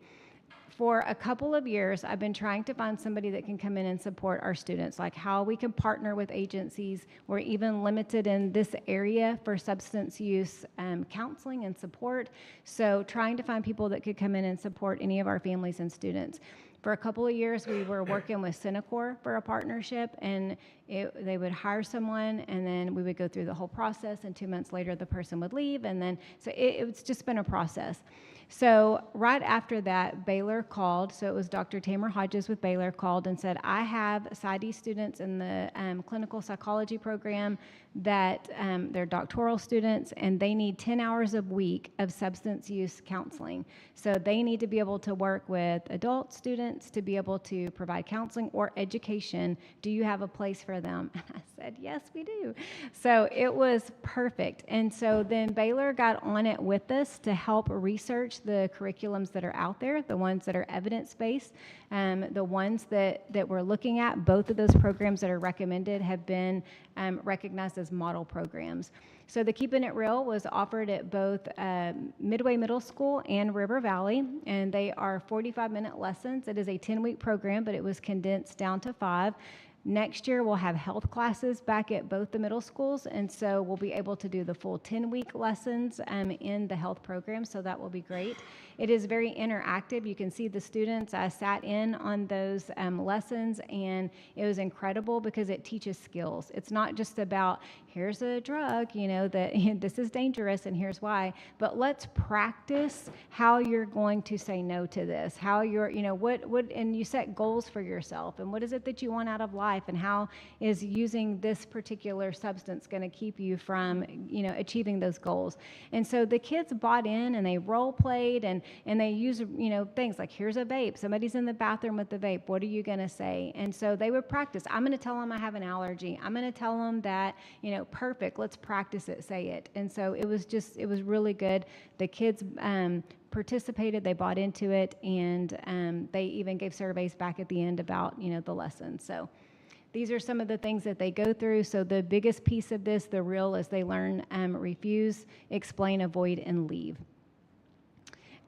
For a couple of years, I've been trying to find somebody that can come in and support our students, like how we can partner with agencies. We're even limited in this area for substance use counseling and support. So trying to find people that could come in and support any of our families and students. For a couple of years, we were working with Synacor for a partnership, and they would hire someone, and then we would go through the whole process, and 2 months later, the person would leave, and then, so it's just been a process. So right after that, Baylor called, so it was Dr. Tamer Hodges with Baylor called and said, I have PsyD students in the clinical psychology program that they're doctoral students and they need 10 hours a week of substance use counseling. So they need to be able to work with adult students to be able to provide counseling or education. Do you have a place for them? And I said, yes, we do. So it was perfect. And so then Baylor got on it with us to help research the curriculums that are out there, the ones that are evidence-based, the ones that we're looking at. Both of those programs that are recommended have been recognized as model programs. So the Keeping It Real was offered at both Midway Middle School and River Valley, and they are 45-minute lessons. It is a 10-week program, but it was condensed down to 5. Next year, we'll have health classes back at both the middle schools, and so we'll be able to do the full 10-week lessons in the health program, so that will be great. It is very interactive. You can see the students. I sat in on those lessons, and it was incredible because it teaches skills. It's not just about, here's a drug, that this is dangerous and here's why, but let's practice how you're going to say no to this, how you're, and you set goals for yourself, and what is it that you want out of life, and how is using this particular substance going to keep you from, achieving those goals. And so the kids bought in and they role played and they use, things like, here's a vape, somebody's in the bathroom with the vape, what are you going to say? And so they would practice. I'm going to tell them I have an allergy. I'm going to tell them that, perfect, let's practice it, say it. And so it was really good. The kids participated, they bought into it, and they even gave surveys back at the end about, the lessons. So these are some of the things that they go through. So the biggest piece of this, the real, is they learn refuse, explain, avoid, and leave.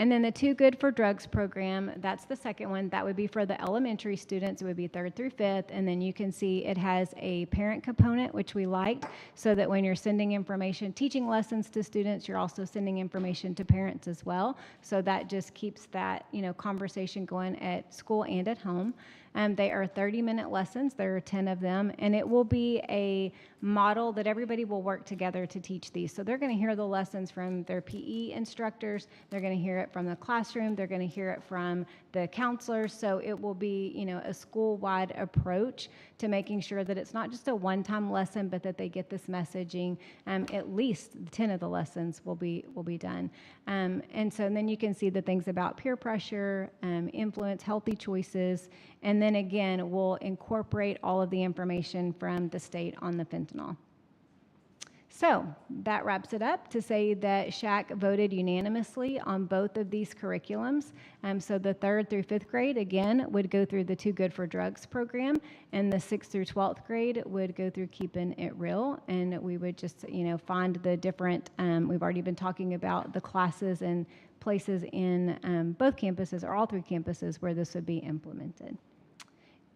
And then the Too Good for Drugs program, that's the second one. That would be for the elementary students. It would be 3rd through 5th. And then you can see it has a parent component, which we liked, so that when you're sending information, teaching lessons to students, you're also sending information to parents as well. So that just keeps that, conversation going at school and at home. They are 30-minute lessons. There are 10 of them, and it will be a model that everybody will work together to teach these. So they're going to hear the lessons from their PE instructors. They're going to hear it from the classroom. They're going to hear it from the counselors. So it will be, a school-wide approach to making sure that it's not just a one-time lesson, but that they get this messaging. At least 10 of the lessons will be done. And then you can see the things about peer pressure, influence, healthy choices, and then again, we'll incorporate all of the information from the state on the fentanyl. So that wraps it up to say that SHAC voted unanimously on both of these curriculums. So the 3rd through 5th grade, again, would go through the Too Good for Drugs program, and the 6th through 12th grade would go through Keeping It Real, and we would just, find the different, we've already been talking about the classes and places in both campuses, or all 3 campuses, where this would be implemented.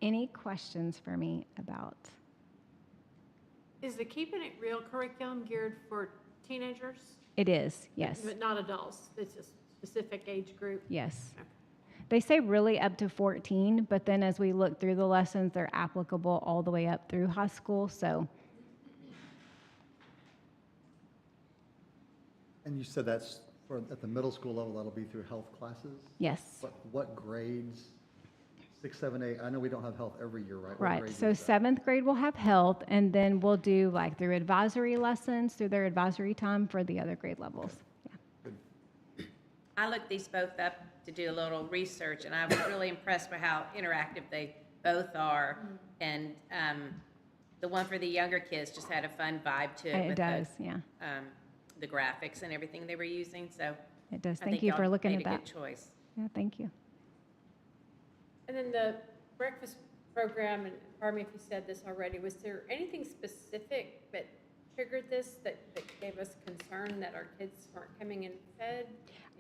Any questions for me about? Is the Keeping It Real curriculum geared for teenagers? It is, yes. But not adults? It's a specific age group? Yes. Okay. They say really up to 14, but then as we look through the lessons, they're applicable all the way up through high school, so. And you said that's at the middle school level, that'll be through health classes? Yes. What grades? 6, 7, 8, I know we don't have health every year, right? Right, so 7th grade will have health, and then we'll do through advisory lessons, through their advisory time for the other grade levels. Yeah. I looked these both up to do a little research, and I was really impressed by how interactive they both are. And the one for the younger kids just had a fun vibe to it. It does, yeah. The graphics and everything they were using, so. It does. I Thank think you for y'all looking made at a that. good choice. Yeah, thank you. And then the breakfast program, and pardon me if you said this already, was there anything specific that triggered this, that gave us concern that our kids weren't coming in fed?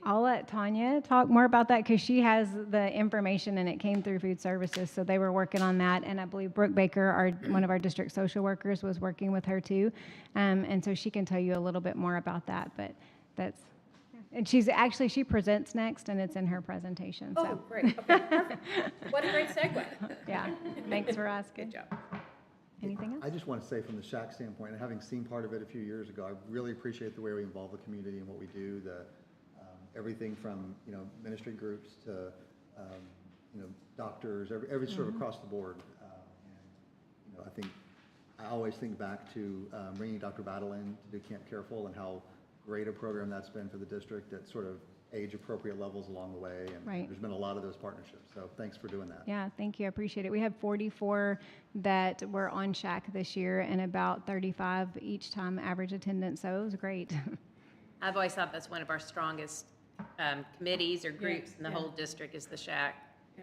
I'll let Tanya talk more about that because she has the information and it came through food services. So they were working on that. And I believe Brooke Baker, one of our district social workers, was working with her too. And so she can tell you a little bit more about that. But and she presents next and it's in her presentation. Oh, so. Great. Okay, perfect. What a great segue. Yeah, thanks for asking. Good job. Anything else? I just want to say from the SHAC standpoint, and having seen part of it a few years ago, I really appreciate the way we involve the community in what we do, everything from, ministry groups to, doctors, every sort of across the board. And, I think I always think back to bringing Dr. Battle in to do Camp Careful and how great a program that's been for the district at sort of age-appropriate levels along the way. And Right. there's been a lot of those partnerships. So thanks for doing that. Yeah, thank you. I appreciate it. We had 44 that were on SHAC this year and about 35 each time average attendance, so it was great. I've always thought that's one of our strongest committees or groups in the yeah. whole district is the SHAC.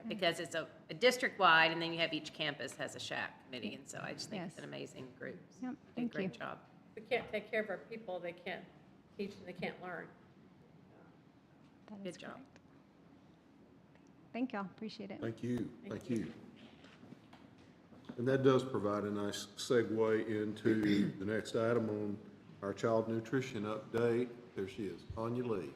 Because it's a district-wide, and then you have each campus has a SHAC committee, and so I just think it's an amazing group. Yep, Did a thank great you. job. We can't take care of our people, they can't teach and they can't learn. Good job. Thank y'all, appreciate it. Thank you, thank you. And that does provide a nice segue into the next item on our child nutrition update. There she is, Tanya Lee.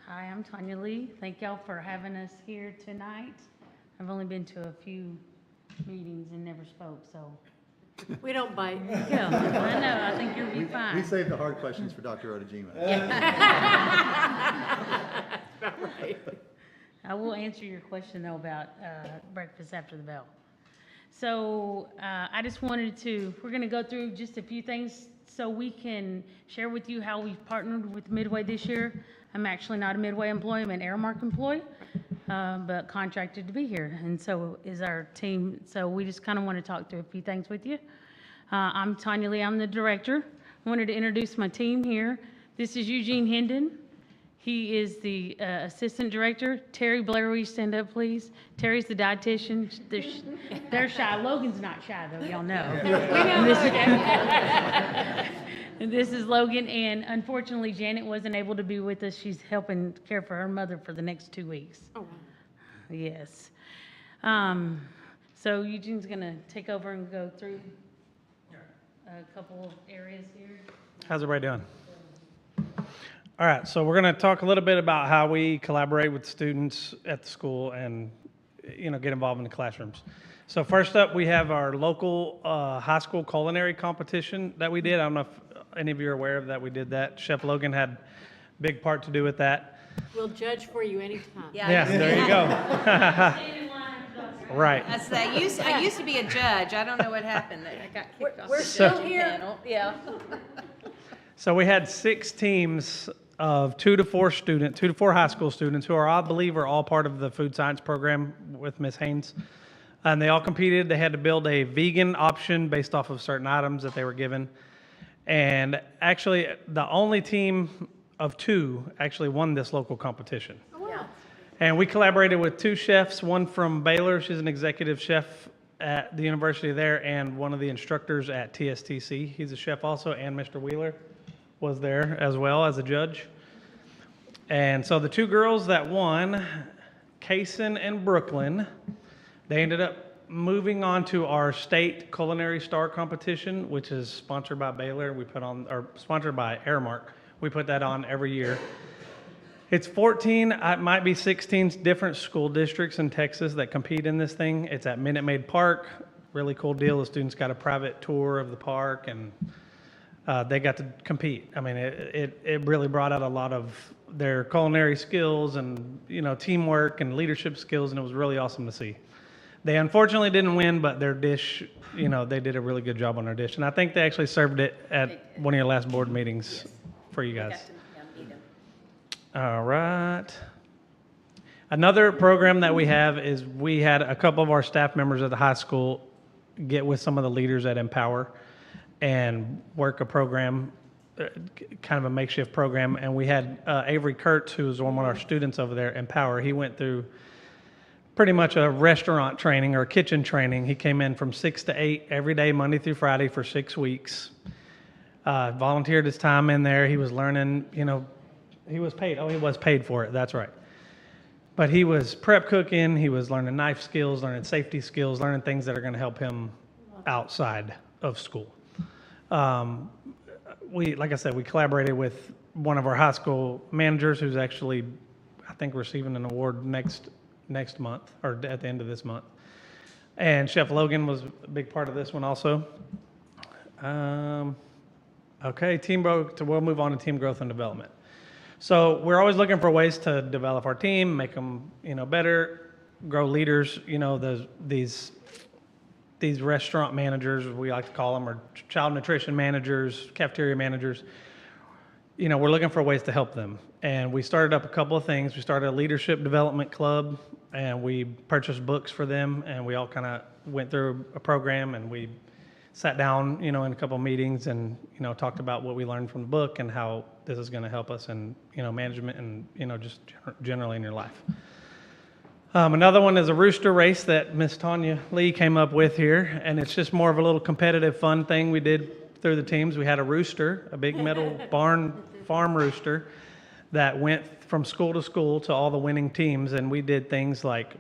Hi, I'm Tanya Lee. Thank y'all for having us here tonight. I've only been to a few meetings and never spoke, so. We don't bite. Yeah, I know, I think you'll be We fine. saved the hard questions for Dr. Odejima. Right. I will answer your question though about breakfast after the bell. So I just wanted to, we're gonna go through just a few things so we can share with you how we've partnered with Midway this year. I'm actually not a Midway employee, I'm an Aramark employee, but contracted to be here, and so is our team. So we just kind of want to talk through a few things with you. I'm Tanya Lee, I'm the director. I wanted to introduce my team here. This is Eugene Hendon. He is the assistant director. Terry Blair, will you stand up, please? Terry's the dietitian. They're shy. Logan's not shy, though, y'all know. And this is Logan, and unfortunately, Janet wasn't able to be with us. She's helping care for her mother for the next 2 weeks. Oh, wow. Yes. So Eugene's going to take over and go through a couple of areas here. How's everybody doing? All right, so we're going to talk a little bit about how we collaborate with students at the school and, get involved in the classrooms. So first up, we have our local high school culinary competition that we did. I don't know if any of you are aware of that. We did that. Chef Logan had a big part to do with that. We'll judge for you anytime. Yeah, there you go. Right. I used to be a judge. I don't know what happened. I got kicked off We're the still judging here. panel. Yeah. So we had 6 teams of 2 to 4 high school students who I believe are all part of the food science program with Ms. Haynes. And they all competed. They had to build a vegan option based off of certain items that they were given. And actually, the only team of 2 actually won this local competition. Oh, wow. And we collaborated with 2 chefs, one from Baylor, she's an executive chef at the university there, and one of the instructors at TSTC. He's a chef also, and Mr. Wheeler was there as well as a judge. And so the 2 girls that won, Kaysen and Brooklyn, they ended up moving on to our state culinary star competition, which is sponsored by Baylor. Sponsored by Aramark. We put that on every year. It's 14, it might be 16 different school districts in Texas that compete in this thing. It's at Minute Maid Park. Really cool deal. The students got a private tour of the park, and they got to compete. I mean, it really brought out a lot of their culinary skills and, teamwork and leadership skills, and it was really awesome to see. They unfortunately didn't win, but their dish, they did a really good job on their dish. And I think they actually served it at one of your last board meetings for you guys. All right. Another program that we have is we had a couple of our staff members at the high school get with some of the leaders at Empower and work a program, kind of a makeshift program. And we had Avery Kurtz, who was one of our students over there at Empower. He went through pretty much a restaurant training or kitchen training. He came in from 6 to 8 every day, Monday through Friday for 6 weeks. Volunteered his time in there. He was learning, he was paid. Oh, he was paid for it. That's right. But he was prep cooking. He was learning knife skills, learning safety skills, learning things that are going to help him outside of school. Like I said, we collaborated with one of our high school managers who's actually, I think, receiving an award next month or at the end of this month. And Chef Logan was a big part of this one also. Okay, we'll move on to team growth and development. So we're always looking for ways to develop our team, make them, better, grow leaders. These these restaurant managers, we like to call them, or child nutrition managers, cafeteria managers, we're looking for ways to help them. And we started up a couple of things. We started a leadership development club, and we purchased books for them, and we all kind of went through a program, and we sat down, in a couple of meetings and, talked about what we learned from the book and how this is going to help us in, management and, just generally in your life. Another one is a rooster race that Miss Tanya Lee came up with here, and it's just more of a little competitive fun thing we did through the teams. We had a rooster, a big metal barn farm rooster that went from school to school to all the winning teams, and we did things like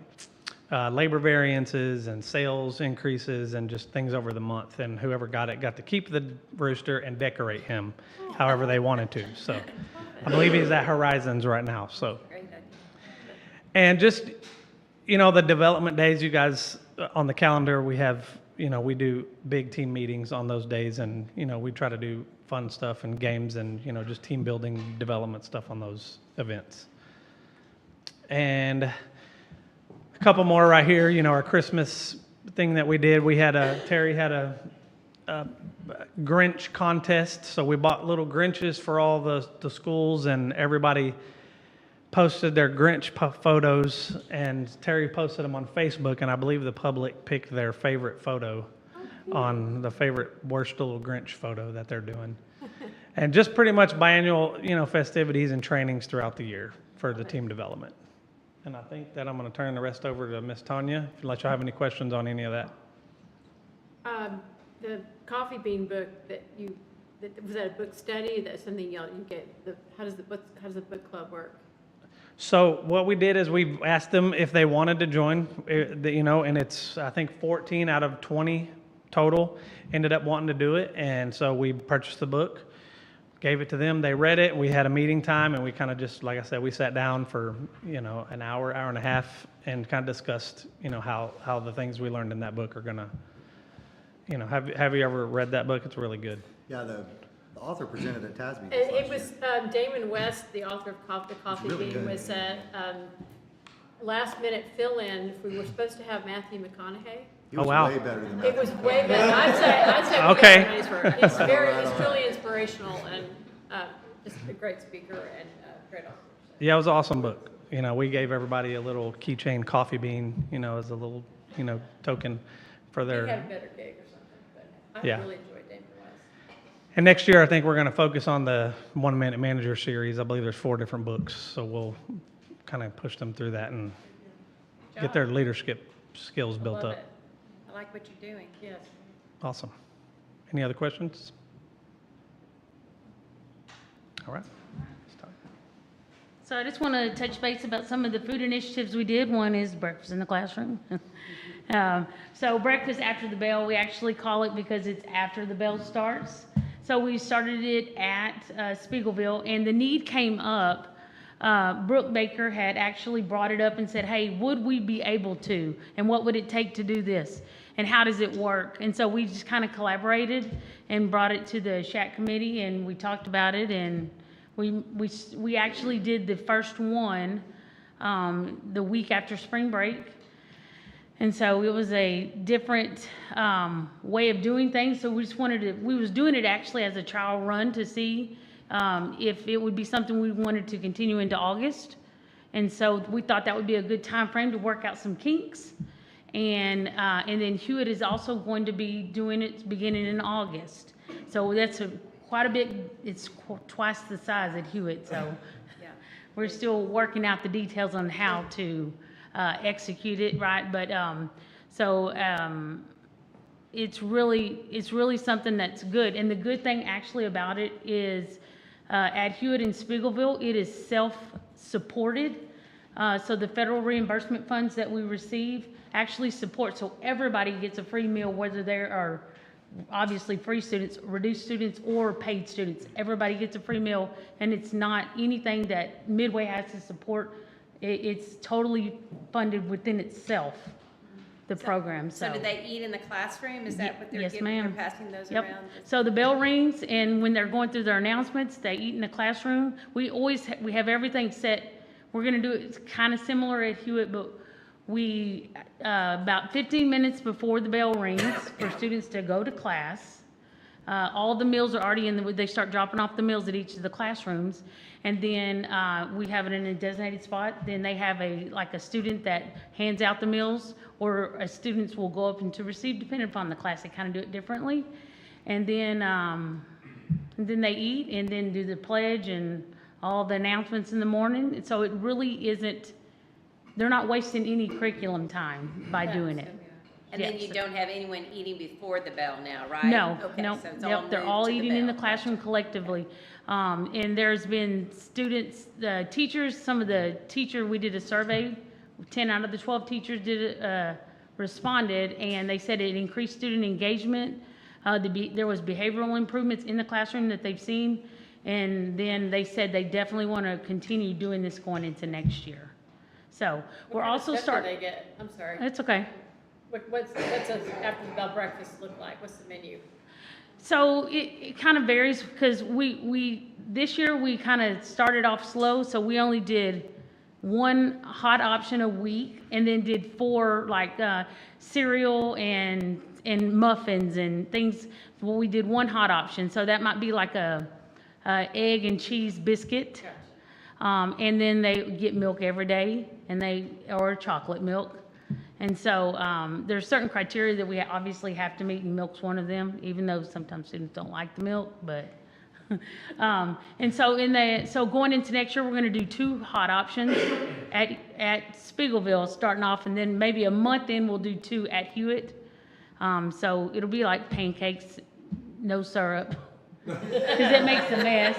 labor variances and sales increases and just things over the month, and whoever got it got to keep the rooster and decorate him however they wanted to. So I believe he's at Horizons right now. So, and just the development days, you guys on the calendar, we have, we do big team meetings on those days, and, we try to do fun stuff and games and, just team building development stuff on those events. And a couple more right here, our Christmas thing that we did, Terry had a Grinch contest, so we bought little Grinches for all the schools, and everybody posted their Grinch photos, and Terry posted them on Facebook, and I believe the public picked their favorite photo on the favorite worst little Grinch photo that they're doing. And just pretty much biannual, festivities and trainings throughout the year for the team development. And I think that I'm going to turn the rest over to Miss Tanya, unless you have any questions on any of that. The coffee bean book was that a book study? That's something you get. How does the book club work? So what we did is we asked them if they wanted to join, and it's, I think, 14 out of 20 total ended up wanting to do it. And so we purchased the book, gave it to them. They read it. We had a meeting time, and we kind of just, like I said, we sat down for, an hour and a half and kind of discussed, how the things we learned in that book are going to, have you ever read that book? It's really good. Yeah, the author presented at TASB. It was Damon West, the author of The Coffee really Bean, good. was a last-minute fill-in. We were supposed to have Matthew McConaughey. He was way better than that. It was way better. I'd say Okay. we got our money's worth. It's truly inspirational and just a great speaker and great author. Yeah, it was an awesome book. We gave everybody a little keychain coffee bean, as a little, token for their. He had a better gig or something, but I Yeah. really enjoyed Damon West. And next year, I think we're going to focus on the 1 Minute Manager series. I believe there's 4 different books, so we'll kind of push them through that and get their leadership skills built Love up. it. I like what you're doing. Yes. Awesome. Any other questions? All right. So I just want to touch base about some of the food initiatives we did. One is breakfast in the classroom. So breakfast after the bell, we actually call it because it's after the bell starts. So we started it at Spiegelville, and the need came up. Brooke Baker had actually brought it up and said, hey, would we be able to? And what would it take to do this? And how does it work? And so we just kind of collaborated and brought it to the SHAC committee, and we talked about it, and we actually did the first one the week after spring break. And so it was a different way of doing things. So we just we was doing it actually as a trial run to see if it would be something we wanted to continue into August. And so we thought that would be a good time frame to work out some kinks. And then Hewitt is also going to be doing it beginning in August. So that's quite a bit, it's twice the size at Hewitt. So we're still working out the details on how to execute it, right? But it's really something that's good. And the good thing actually about it is at Hewitt and Spiegelville, it is self-supported. So the federal reimbursement funds that we receive actually support, so everybody gets a free meal, whether they are obviously free students, reduced students, or paid students. Everybody gets a free meal, and it's not anything that Midway has to support. It's totally funded within itself, the program. So do they eat in the classroom? Is that what they're Yes, giving? ma'am. They're passing those Yep. around? So the bell rings, and when they're going through their announcements, they eat in the classroom. We have everything set. We're going to do it kind of similar at Hewitt, but we, about 15 minutes before the bell rings for students to go to class, all the meals are already they start dropping off the meals at each of the classrooms. And then we have it in a designated spot. Then they have like a student that hands out the meals, or students will go up and to receive, depending upon the class, they kind of do it differently. And then they eat and then do the pledge and all the announcements in the morning. And so it really isn't, they're not wasting any curriculum time by doing it. And then you don't have anyone eating before the bell now, right? No, Okay, no, so it's yep, they're moved all to the eating in the bell. classroom collectively. And there's been students, the teachers, some of the we did a survey, 10 out of the 12 teachers responded, and they said it increased student engagement. There was behavioral improvements in the classroom that they've seen, and then they said they definitely want to continue doing this going into next year. So we're also starting. What kind of stuff do they get? I'm sorry. It's okay. What's a after the bell breakfast look like? What's the menu? So it kind of varies, because we this year we kind of started off slow, so we only did one hot option a week, and then did 4 like cereal and muffins and things. Well, we did one hot option, so that might be like a egg and cheese biscuit, and then they get milk every day, or chocolate milk. And so there's certain criteria that we obviously have to meet, and milk's one of them, even though sometimes students don't like the milk. But and so going into next year, we're going to do 2 hot options at Spiegelville starting off, and then maybe a month in we'll do 2 at Hewitt. So it'll be like pancakes, no syrup, because it makes a mess.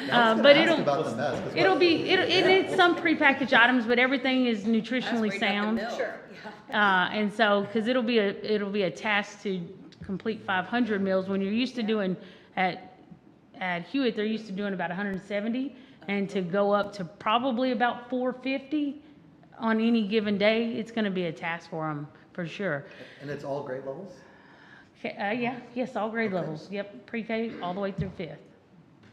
But it's some prepackaged items, but everything is nutritionally sound. Sure. And so, because it'll be a task to complete 500 meals when you're used to doing at Hewitt, they're used to doing about 170, and to go up to probably about 450 on any given day, it's going to be a task for them for sure. And it's all grade levels? Yes, all grade levels. Yep, pre-K all the way through 5th.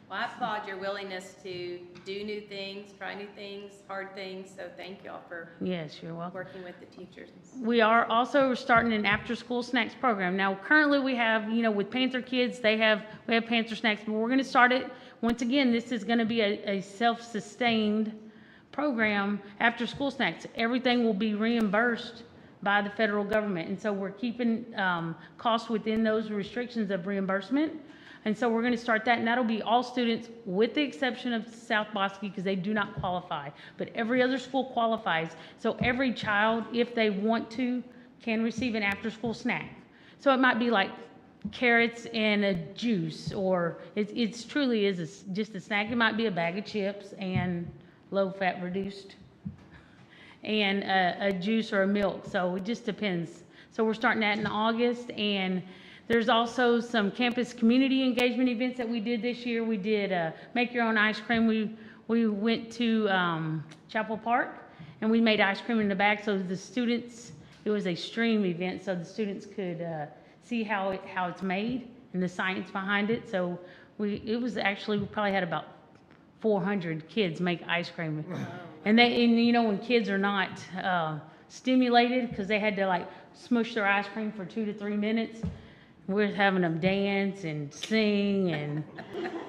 Well, I applaud your willingness to do new things, try new things, hard things, so thank you all for Yes, you're welcome. working with the teachers. We are also starting an after-school snacks program. Now, currently we have, with Panther Kids, we have Panther Snacks, but we're going to start it. Once again, this is going to be a self-sustained program, after-school snacks. Everything will be reimbursed by the federal government, and so we're keeping costs within those restrictions of reimbursement. And so we're going to start that, and that'll be all students with the exception of South Bosque, because they do not qualify. But every other school qualifies. So every child, if they want to, can receive an after-school snack. So it might be like carrots and a juice, or it truly is just a snack. It might be a bag of chips and low-fat reduced, and a juice or a milk. So it just depends. So we're starting that in August, and there's also some campus community engagement events that we did this year. We did make your own ice cream. We went to Chapel Park, and we made ice cream in the bag, so the students, it was a stream event, so the students could see how it's made and the science behind it. So we probably had about 400 kids make ice cream. Wow. And when kids are not stimulated, because they had to like smush their ice cream for 2 to 3 minutes, we're having them dance and sing and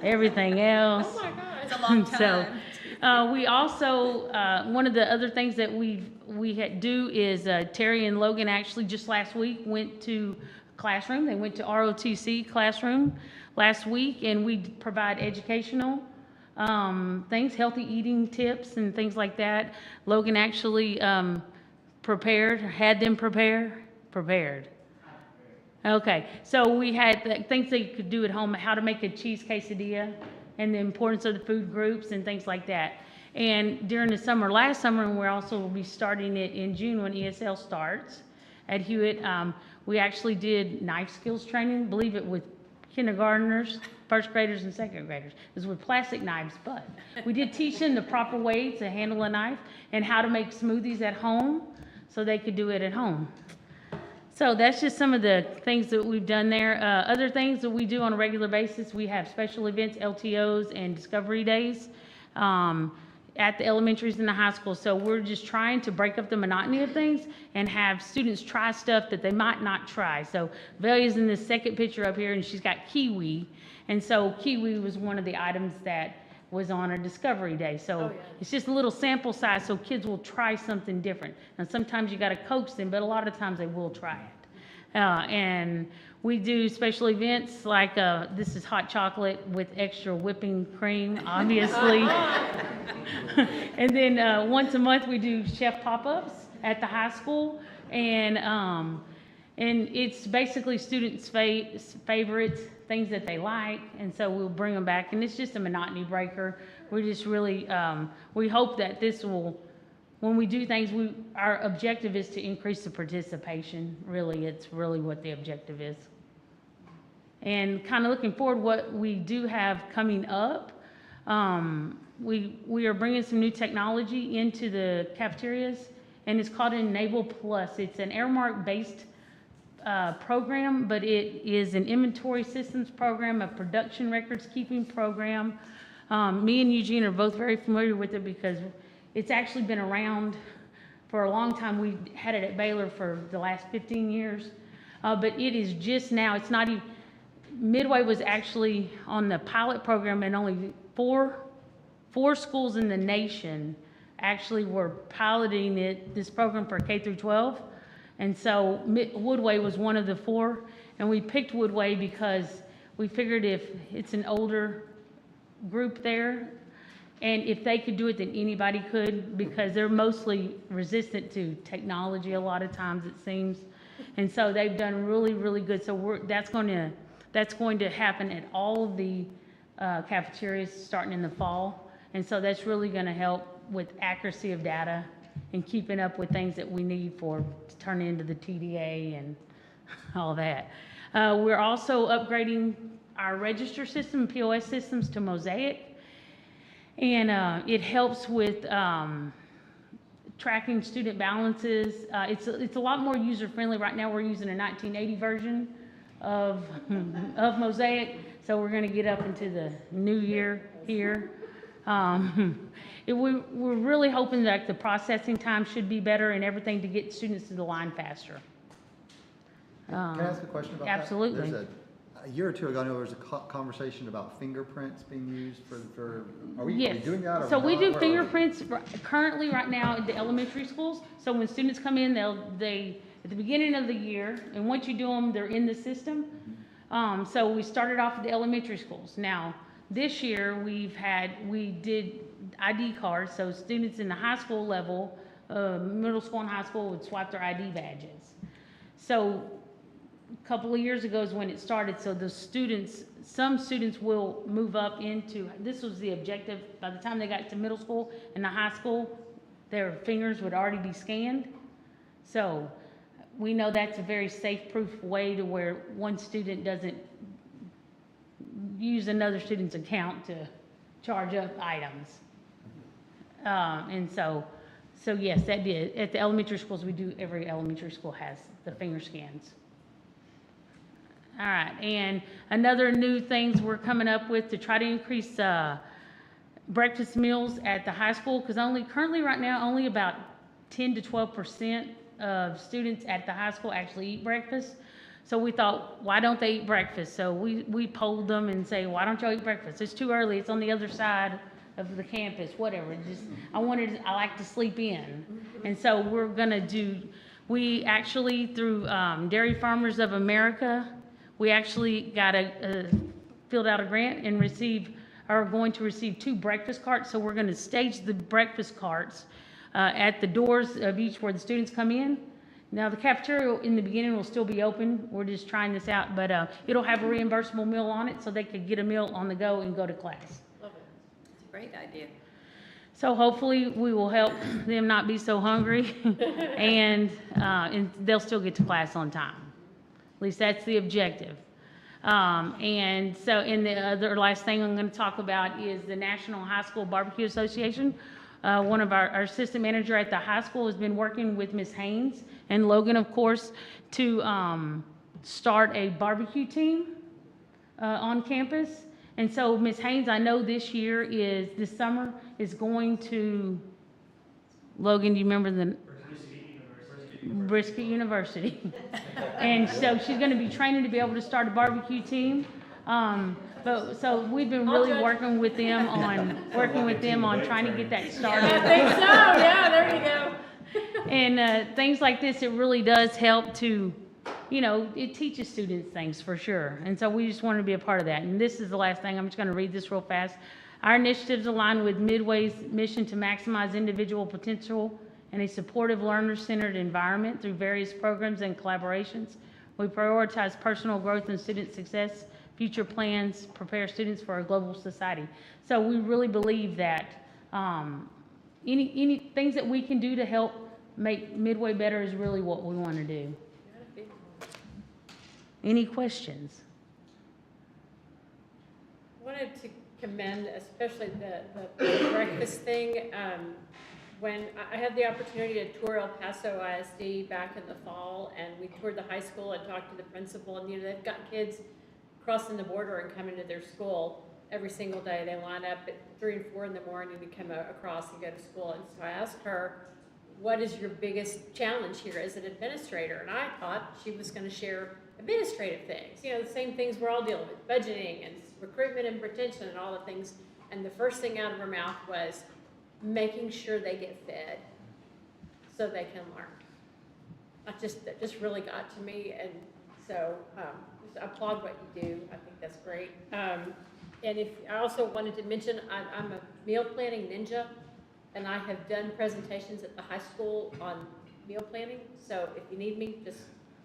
everything else. Oh my God, it's a long time. So we also, one of the other things that we do is Terry and Logan actually just last week went to classroom. They went to ROTC classroom last week, and we provide educational things, healthy eating tips and things like that. Logan actually had them prepared. Okay, so we had things they could do at home, how to make a cheese quesadilla, and the importance of the food groups and things like that. And during the summer, last summer, and we're also will be starting it in June when ESL starts at Hewitt, we actually did knife skills training, believe it, with kindergartners, first graders, and second graders. It was with plastic knives, but we did teach them the proper way to handle a knife and how to make smoothies at home so they could do it at home. So that's just some of the things that we've done there. Other things that we do on a regular basis, we have special events, LTOs, and discovery days. at the elementaries and the high school. So we're just trying to break up the monotony of things and have students try stuff that they might not try. So Velia's in this second picture up here, and she's got kiwi. And so kiwi was one of the items that was on our discovery day. So it's just a little sample size so kids will try something different. And sometimes you got to coax them, but a lot of times they will try it. And we do special events like this is hot chocolate with extra whipping cream, obviously. And then once a month we do chef pop-ups at the high school, and it's basically students' favorites, things that they like, and so we'll bring them back, and it's just a monotony breaker. We just really we hope that this will, when we do things, our objective is to increase the participation. Really, it's really what the objective is. And kind of looking forward, what we do have coming up, we are bringing some new technology into the cafeterias, and it's called Enable Plus. It's an Airmark-based program, but it is an inventory systems program, a production records keeping program. Me and Eugene are both very familiar with it because it's actually been around for a long time. We had it at Baylor for the last 15 years, but it is just now, it's not even, Midway was actually on the pilot program, and only four schools in the nation actually were piloting this program for K through 12. And so Woodway was one of the 4, and we picked Woodway because we figured if it's an older group there, and if they could do it, then anybody could, because they're mostly resistant to technology a lot of times, it seems. And so they've done really, really good. So that's going to happen at all of the cafeterias starting in the fall. And so that's really going to help with accuracy of data and keeping up with things that we need to turn into the TDA and all that. We're also upgrading our register system, POS systems, to Mosaic. And it helps with tracking student balances. It's a lot more user-friendly. Right now we're using a 1980 version of Mosaic, so we're going to get up into the new year here. We're really hoping that the processing time should be better and everything to get students to the line faster. Can I ask a question about absolutely. that? A year or two ago, I know there was a conversation about fingerprints being used for are we doing that? Or so we not? do fingerprints currently right now at the elementary schools. So when students come in, they at the beginning of the year, and once you do them, they're in the system. So we started off at the elementary schools. Now, this year we did ID cards, so students in the high school level, middle school and high school would swipe their ID badges. So a couple of years ago is when it started, so some students will move up into, this was the objective, by the time they got to middle school and the high school, their fingers would already be scanned. So we know that's a very safe-proof way to where one student doesn't use another student's account to charge up items. And so yes, that did. At the elementary schools, every elementary school has the finger scans. All right, and another new things we're coming up with to try to increase breakfast meals at the high school, because currently right now, only about 10 to 12% of students at the high school actually eat breakfast. So we thought, why don't they eat breakfast? So we polled them and say, why don't y'all eat breakfast? It's too early. It's on the other side of the campus, whatever. I like to sleep in. And so we actually, through Dairy Farmers of America, we actually filled out a grant and are going to receive 2 breakfast carts. So we're going to stage the breakfast carts at the doors of each where the students come in. Now, the cafeteria in the beginning will still be open. We're just trying this out, but it'll have a reimbursable meal on it so they could get a meal on the go and go to class. Love it. It's a great idea. So hopefully we will help them not be so hungry and they'll still get to class on time. At least that's the objective. And the other last thing I'm going to talk about is the National High School Barbecue Association. One of our assistant manager at the high school has been working with Ms. Haynes and Logan, of course, to start a barbecue team on campus. And so Ms. Haynes, I know this summer is going to, Logan, do you remember the? Brisket University. And so she's going to be training to be able to start a barbecue team. So we've been really working with them on trying to get that started. I think so. Yeah, there you go. And things like this, it really does help to, it teaches students things for sure. And so we just wanted to be a part of that. And this is the last thing. I'm just going to read this real fast. Our initiatives align with Midway's mission to maximize individual potential and a supportive learner-centered environment through various programs and collaborations. We prioritize personal growth and student success, future plans, prepare students for a global society. So we really believe that any things that we can do to help make Midway better is really what we want to do. Any questions? Wanted to commend especially the breakfast thing. When I had the opportunity to tour El Paso ISD back in the fall, and we toured the high school and talked to the principal, and they've got kids crossing the border and coming to their school every single day. They line up at 3 and 4 in the morning to come across and go to school. And so I asked her, what is your biggest challenge here as an administrator? And I thought she was going to share administrative things, the same things we're all dealing with, budgeting and recruitment and retention and all the things. And the first thing out of her mouth was making sure they get fed so they can learn. That just really got to me. And so just applaud what you do. I think that's great. And I also wanted to mention, I'm a meal planning ninja, and I have done presentations at the high school on meal planning. So if you need me, just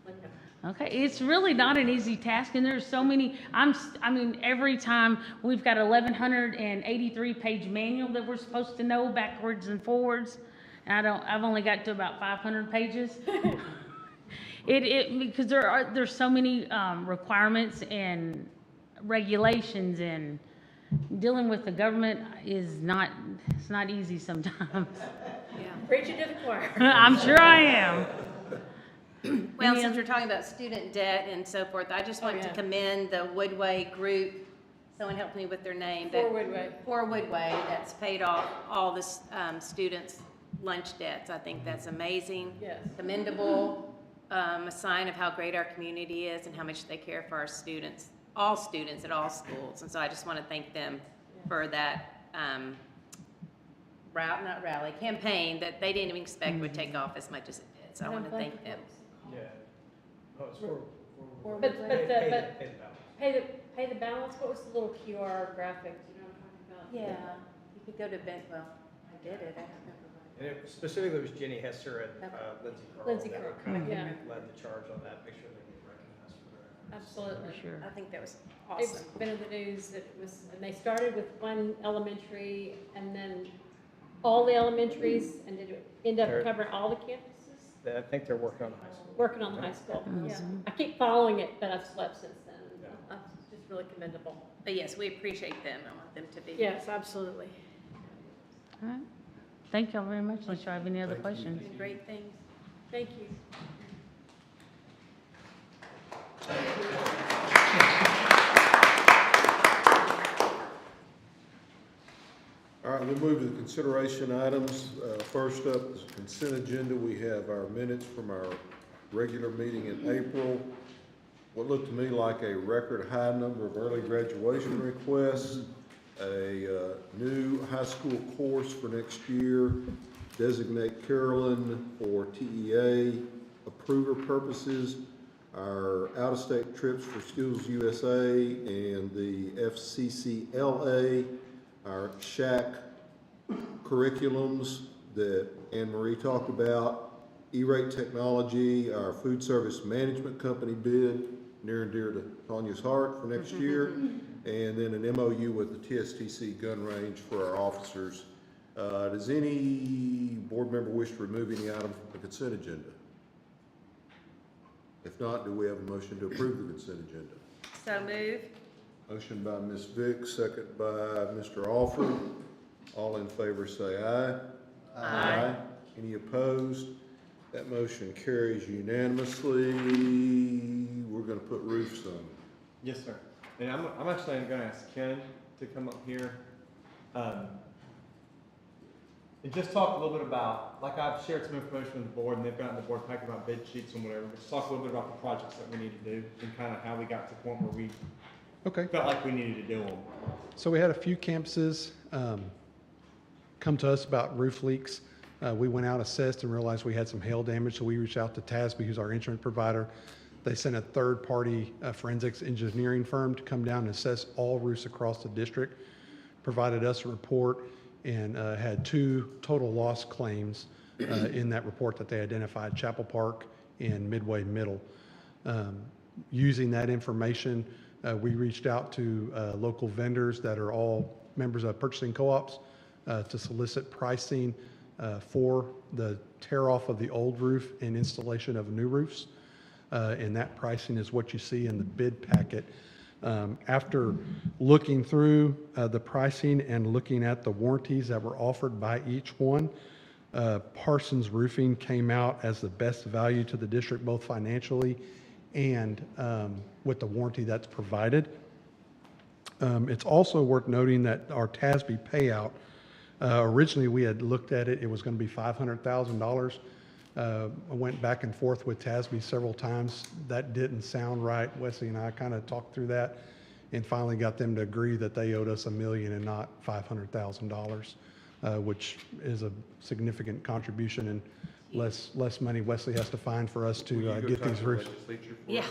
let me know. Okay, it's really not an easy task, and there's so many. Every time we've got 1,183 page manual that we're supposed to know backwards and forwards, and I've only got to about 500 pages. Because there's so many requirements and regulations, and dealing with the government it's not easy sometimes. Yeah, preaching to the choir. I'm sure I am. Well, since we're talking about student debt and so forth, I just want to commend the Woodway group. Someone helped me with their name. For Woodway, that's paid off all the students' lunch debts. I think that's amazing. Yes. Commendable, a sign of how great our community is and how much they care for our students at all schools. And so I just want to thank them for that campaign that they didn't even expect would take off as much as it did. So I want to thank them. Yeah. Oh, it's But pay the balance. What was the little QR graphic? You know what I'm talking about? Yeah, you could go to I did it. I don't remember. And it specifically was Jenny Hesser and Lindsay Carl. Carl, That yeah. led the charge on that. Make sure they get recognized for their efforts. Absolutely. Sure. I think that was It's awesome. been in the news that and they started with one elementary and then all the elementaries, and did it end up covering all the campuses? I think they're working on the high school. Working on the high school. Yeah. I keep following it, but I've slept since then. It's just really commendable. But yes, we appreciate them. I want them to be. Yes, absolutely. All right. Thank y'all very much. Unless you have any other questions. Great things. Thank you. All right, we'll move to the consideration items. First up is the consent agenda. We have our minutes from our regular meeting in April. What looked to me like a record high number of early graduation requests, a new high school course for next year, designate Carolyn for TEA approver purposes, our out-of-state trips for Skills USA and the FCCLA, our SHAC curriculums that Anne Marie talked about, E-rate technology, our food service management company bid, near and dear to Tanya's heart for next year, and then an MOU with the TSTC gun range for our officers. Does any board member wish to remove any item from the consent agenda? If not, do we have a motion to approve the consent agenda? So move. Motion by Ms. Vick, second by Mr. Alford. All in favor say aye. Aye. Any opposed? That motion carries unanimously. We're going to put roofs on. Yes, sir. And I'm actually gonna ask Ken to come up here. And just talk a little bit about, like I've shared some information with the board and they've gotten the board pack about bid sheets and whatever, but just talk a little bit about the projects that we need to do and kind of how we got to the point where we felt like we needed to do them. So we had a few campuses come to us about roof leaks. We went out, assessed, and realized we had some hail damage, so we reached out to TASB, who's our insurance provider. They sent a third-party forensics engineering firm to come down and assess all roofs across the district, provided us a report, and had 2 total loss claims in that report that they identified, Chapel Park and Midway Middle. Using that information, we reached out to local vendors that are all members of purchasing co-ops to solicit pricing for the tear off of the old roof and installation of new roofs. And that pricing is what you see in the bid packet. After looking through the pricing and looking at the warranties that were offered by each one, Parsons Roofing came out as the best value to the district, both financially and with the warranty that's provided. It's also worth noting that our TASB payout, originally we had looked at it, it was going to be $500,000. I went back and forth with TASB several times. That didn't sound right. Wesley and I kind of talked through that and finally got them to agree that they owed us $1 million and not $500,000, which is a significant contribution and less money Wesley has to find for us to get these roofs. Yeah.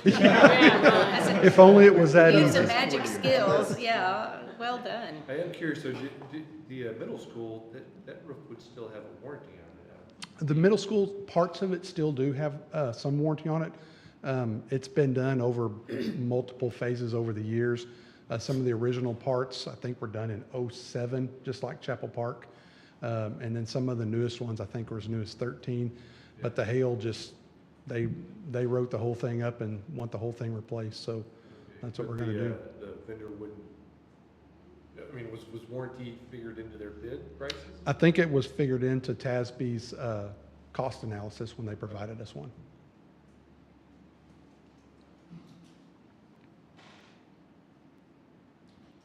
If only it was that Use easy. some magic skills, yeah, well done. I am curious, so the middle school, that roof would still have a warranty on it? The middle school, parts of it still do have some warranty on it. It's been done over multiple phases over the years. Some of the original parts, I think, were done in 07, just like Chapel Park. And then some of the newest ones, I think, were as new as 13. But the hail just, they wrote the whole thing up and want the whole thing replaced. So that's what we're going to do. The vendor wouldn't, I mean, was warranty figured into their bid prices? I think it was figured into TASB's cost analysis when they provided us one.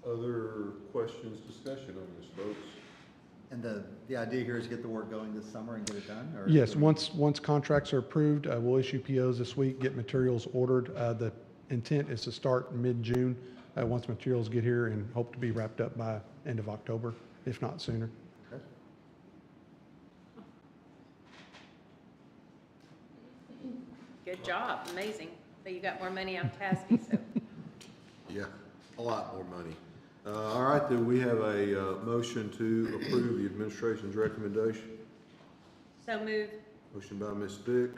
Other questions, discussion on this, folks? And the idea here is get the work going this summer and get it done? Or Yes, once contracts are approved, we'll issue POs this week, get materials ordered. The intent is to start mid-June, once materials get here, and hope to be wrapped up by end of October, if not sooner. Okay. Good job, amazing. So you got more money out of TASB, so. Yeah, a lot more money. All right, then we have a motion to approve the administration's recommendation. So move. Motion by Ms. Vick,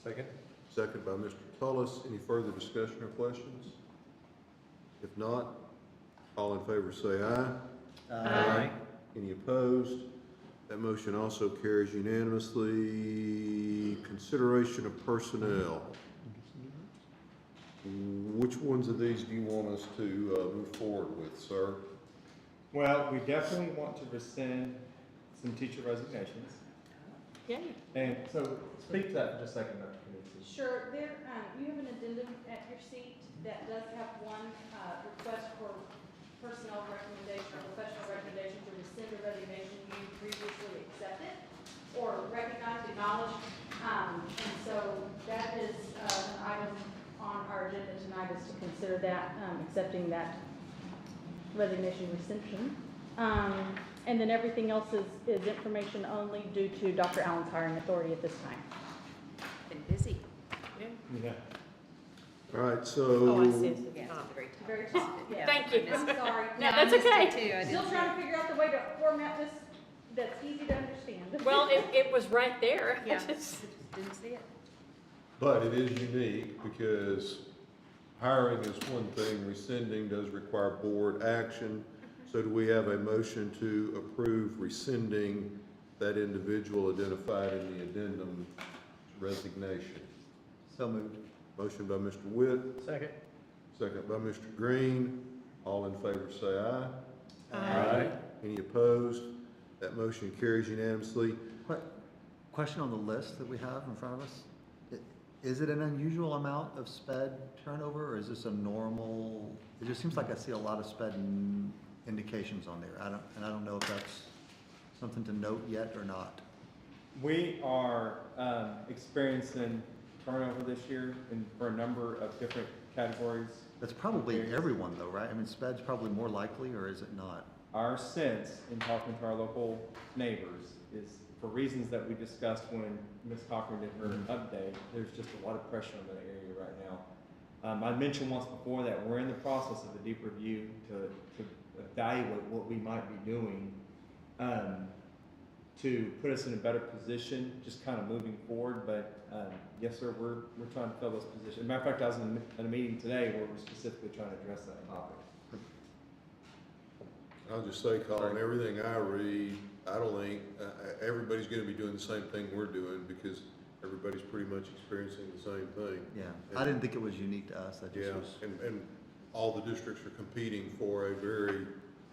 Second? second by Mr. Tullis. Any further discussion or questions? If not, all in favor say aye. Aye. Any opposed? That motion also carries unanimously. Consideration of personnel. Which ones of these do you want us to move forward with, sir? Well, we definitely want to rescind some teacher resignations. Yay. And so speak to that for just a second, Dr. Knudsen. Sure. There, you have an addendum at your seat that does have one request for personnel recommendation or professional recommendation to rescind the resignation you previously accepted or recognized, acknowledged. And so that is an item on our agenda tonight is to consider that, accepting that resignation rescission. And then everything else is information only due to Dr. Allen's hiring authority at this time. Been busy. Yeah. All right, so. Oh, I see. It's Yeah, top. it's very tough. Very top, yeah. Thank you. I'm sorry. No, that's okay. Still trying to figure out the way to format this that's easy to understand. Well, it was right there. Yeah, just didn't see it. But it is unique because hiring is one thing, rescinding does require board action. So do we have a motion to approve rescinding that individual identified in the addendum resignation? So moved. Motion by Mr. Witt, Second. second by Mr. Green. All in favor say aye. Aye. Any opposed? That motion carries unanimously. Question on the list that we have in front of us. Is it an unusual amount of sped turnover, or is this a normal? It just seems like I see a lot of sped indications on there. I don't know if that's something to note yet or not. We are experiencing turnover this year for a number of different categories. That's probably everyone though, right? I mean, sped's probably more likely, or is it not? Our sense in talking to our local neighbors is, for reasons that we discussed when Ms. Cochran did her update, there's just a lot of pressure in that area right now. I mentioned once before that we're in the process of a deep review to evaluate what we might be doing to put us in a better position, just kind of moving forward. But yes, sir, we're trying to fill those positions. Matter of fact, I was in a meeting today where we're specifically trying to address that topic. I'll just say, Colin, everything I read, I don't think everybody's going to be doing the same thing we're doing, because everybody's pretty much experiencing the same thing. Yeah, I didn't think it was unique to us. I just was. And all the districts are competing for a very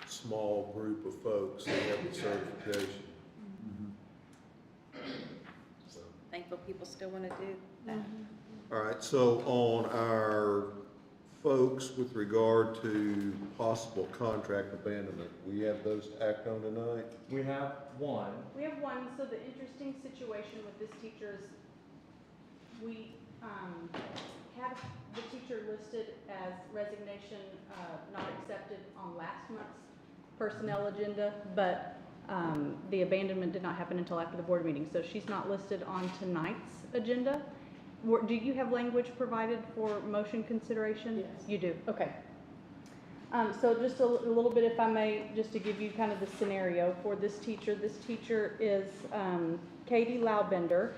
small group of folks that have the certification. So. Thankful people still want to do that. All right, so on our folks with regard to possible contract abandonment, we have those to act on tonight? We have one. We have one, so the interesting situation with this teacher is we had the teacher listed as resignation not accepted on last month's personnel agenda, but the abandonment did not happen until after the board meeting, so she's not listed on tonight's agenda. Do you have language provided for motion consideration? Yes. You do, okay. So just a little bit, if I may, just to give you kind of the scenario for this teacher. This teacher is Katie Laubender.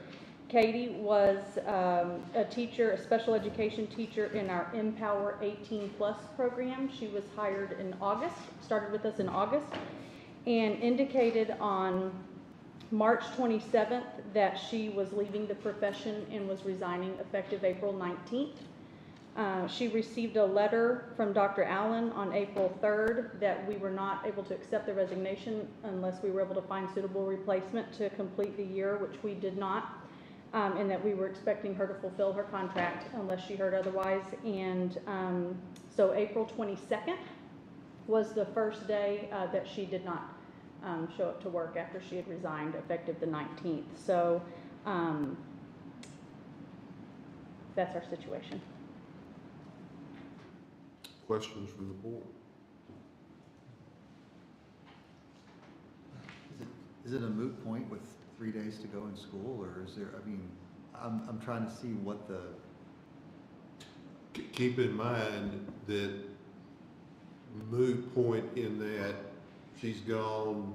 Katie was a teacher, a special education teacher in our Empower 18 Plus program. She was hired in August, started with us in August, and indicated on March 27th that she was leaving the profession and was resigning effective April 19th. She received a letter from Dr. Allen on April 3rd that we were not able to accept the resignation unless we were able to find suitable replacement to complete the year, which we did not, and that we were expecting her to fulfill her contract unless she heard otherwise. And so April 22nd was the first day that she did not show up to work after she had resigned, effective the 19th. So that's our situation. Questions from the board? Is it a moot point with 3 days to go in school, or is there, I mean, I'm trying to see what the... Keep in mind that moot point in that she's gone,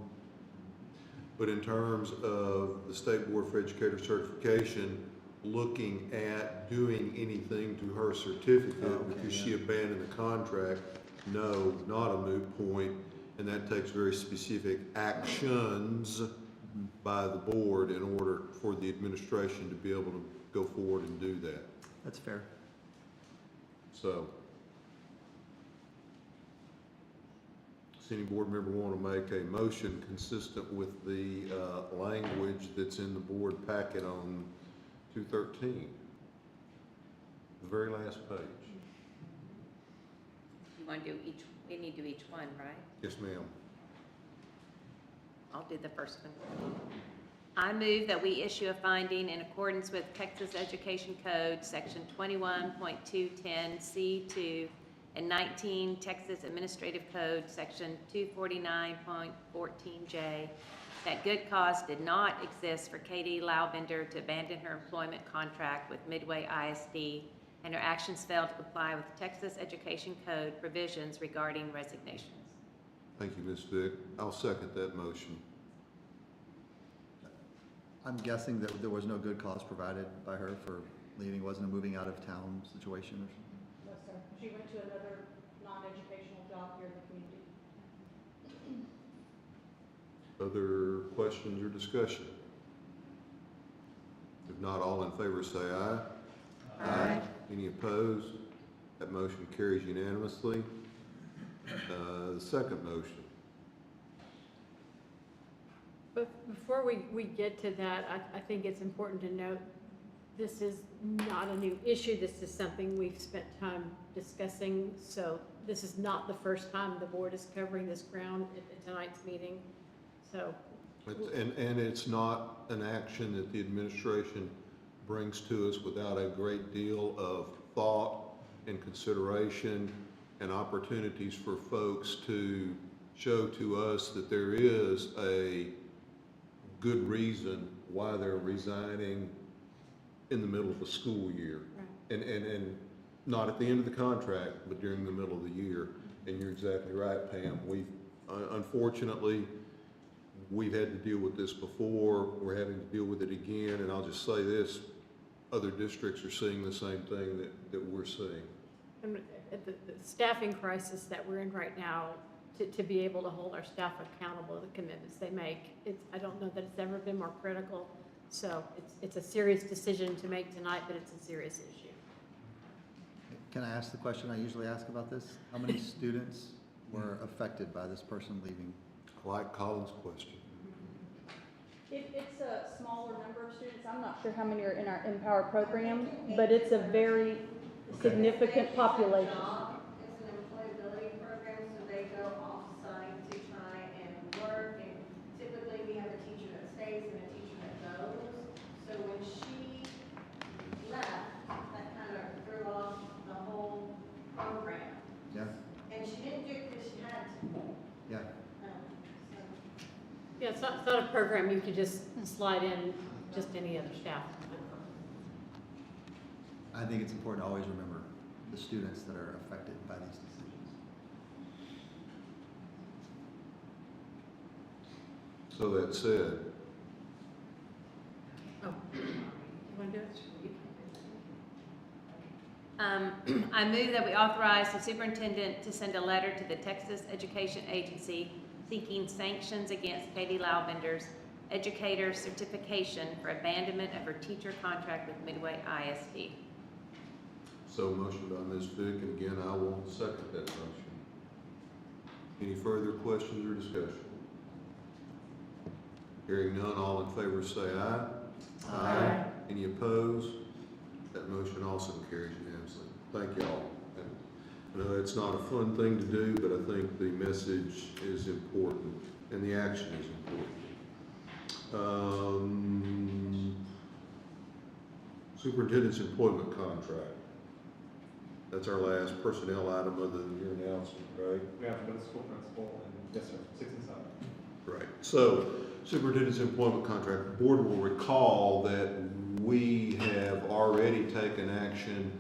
but in terms of the State Board for Educator certification, looking at doing anything to her certificate because she abandoned the contract, no, not a moot point, and that takes very specific actions by the board in order for the administration to be able to go forward and do that. That's fair. So, does any board member want to make a motion consistent with the language that's in the board packet on 213? The very last page. You want to do each, we need to do each one, right? Yes, ma'am. I'll do the first one. I move that we issue a finding in accordance with Texas Education Code, Section 21.210 C2, and 19 Texas Administrative Code, Section 249.14J, that good cause did not exist for Katie Laubender to abandon her employment contract with Midway ISD, and her actions failed to comply with Texas Education Code provisions regarding resignations. Thank you, Ms. Vick. I'll second that motion. I'm guessing that there was no good cause provided by her for leaving, wasn't a moving out of town situation or something? No, sir. She went to another non-educational job here in the community. Other questions or discussion? If not, all in favor say aye. Aye. Any opposed? That motion carries unanimously. The second motion. But before we get to that, I think it's important to note this is not a new issue. This is something we've spent time discussing. So this is not the first time the board is covering this ground at tonight's meeting. So. And it's not an action that the administration brings to us without a great deal of thought and consideration and opportunities for folks to show to us that there is a good reason why they're resigning in the middle of the school year. Right. And not at the end of the contract, but during the middle of the year. And you're exactly right, Pam. We've, unfortunately, we've had to deal with this before. We're having to deal with it again. And I'll just say this, other districts are seeing the same thing that we're seeing. And the staffing crisis that we're in right now, to be able to hold our staff accountable to the commitments they make, I don't know that it's ever been more critical. So it's a serious decision to make tonight, but it's a serious issue. Can I ask the question I usually ask about this? How many students were affected by this person leaving? Like Colin's question. It's a smaller number of students. I'm not sure how many are in our Empower program, but it's a very significant population. It's an employability program, so they go off-site to try and work, and typically we have a teacher that stays and a teacher that goes. So when she left, that kind of threw off the whole program. Yeah. And she didn't do it because she had to. Yeah. Yeah, it's not a program you could just slide in just any other staff. I think it's important to always remember the students that are affected by these decisions. So that said, Oh, you want to do it? I move that we authorize the superintendent to send a letter to the Texas Education Agency seeking sanctions against Katie Loudbender's educator certification for abandonment of her teacher contract with Midway ISD. so motion by Ms. Vick, and again, I will second that motion. Any further questions or discussion? Hearing none, all in favor say aye. Aye. Any opposed? That motion also carries unanimously. Thank you all. I know it's not a fun thing to do, but I think the message is important and the action is important. Superintendent's employment contract. That's our last personnel item other than your announcement, right? We have middle school principal and, yes, sir, 6 and 7. Right. So, superintendent's employment contract. The board will recall that we have already taken action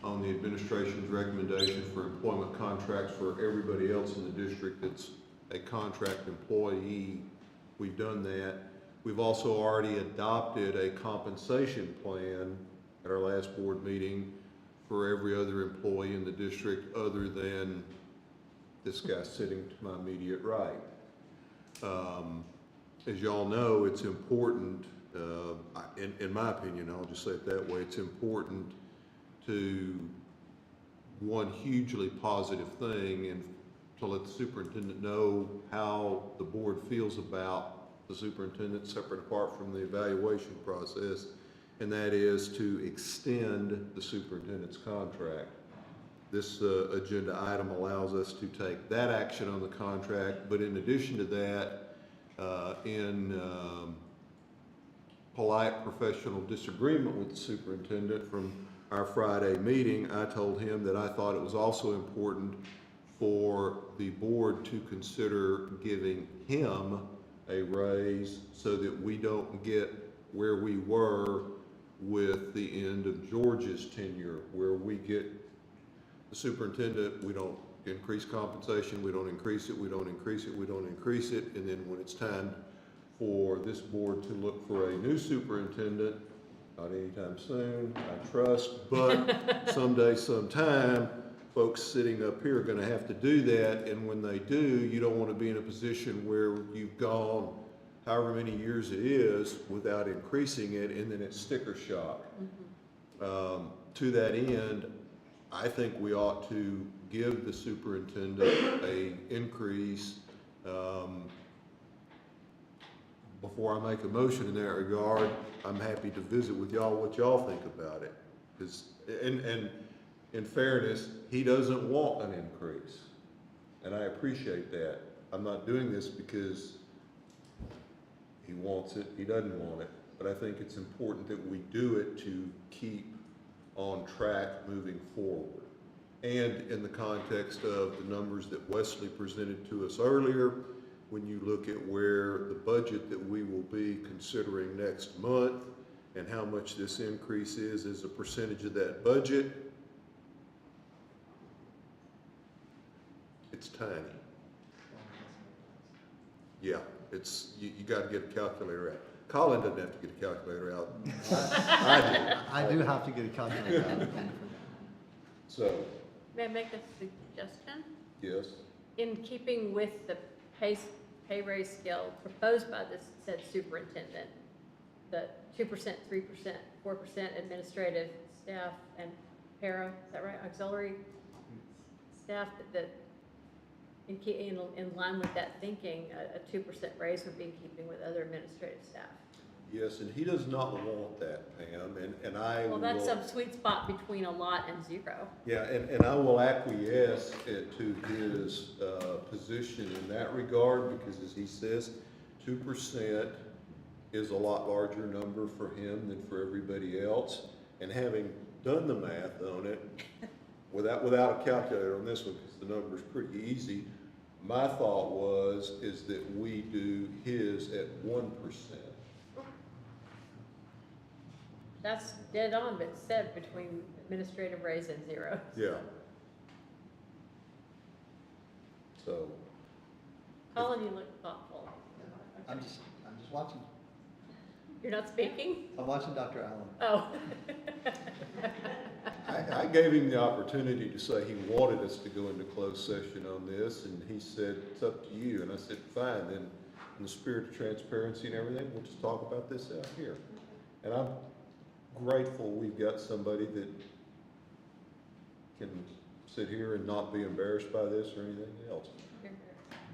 on the administration's recommendation for employment contracts for everybody else in the district that's a contract employee. We've done that. We've also already adopted a compensation plan at our last board meeting for every other employee in the district other than this guy sitting to my immediate right. As y'all know, it's important, in my opinion, I'll just say it that way, it's important to one hugely positive thing and to let the superintendent know how the board feels about the superintendent separate apart from the evaluation process, and that is to extend the superintendent's contract. This agenda item allows us to take that action on the contract, but in addition to that, in polite professional disagreement with the superintendent from our Friday meeting, I told him that I thought it was also important for the board to consider giving him a raise so that we don't get where we were with the end of George's tenure, where we get the superintendent, we don't increase compensation, we don't increase it, we don't increase it, we don't increase it, and then when it's time for this board to look for a new superintendent, not anytime soon, I trust, but someday, sometime, folks sitting up here are gonna have to do that, and when they do, you don't wanna be in a position where you've gone however many years it is without increasing it, and then it's sticker shock. To that end, I think we ought to give the superintendent a increase before I make a motion in that regard, I'm happy to visit with y'all what y'all think about it. Because, and in fairness, he doesn't want an increase, and I appreciate that. I'm not doing this because he wants it, he doesn't want it, but I think it's important that we do it to keep on track moving forward. And in the context of the numbers that Wesley presented to us earlier, when you look at where the budget that we will be considering next month and how much this increase is as a percentage of that budget, it's tiny. Yeah, it's, you gotta get a calculator out. Colin doesn't have to get a calculator out. I do have to get a calculator out. So, May I make a suggestion? yes, In keeping with the pay raise scale proposed by the said superintendent, the 2%, 3%, 4% administrative staff and para, is that right, auxiliary staff, that in line with that thinking, a 2% raise would be in keeping with other administrative staff. yes, and he does not want that, Pam, and I will. Well, that's some sweet spot between a lot and zero. Yeah, and I will acquiesce to his position in that regard, because as he says, 2% is a lot larger number for him than for everybody else. And having done the math on it, without a calculator on this one, because the number's pretty easy, my thought is that we do his at 1%. That's dead on, but said between administrative raise and zero. Yeah. So. Colin, you look thoughtful. I'm just watching. You're not speaking? I'm watching Dr. Allen. Oh. I gave him the opportunity to say he wanted us to go into closed session on this, and he said, it's up to you. And I said, fine, then in the spirit of transparency and everything, we'll just talk about this out here. And I'm grateful we've got somebody that can sit here and not be embarrassed by this or anything else.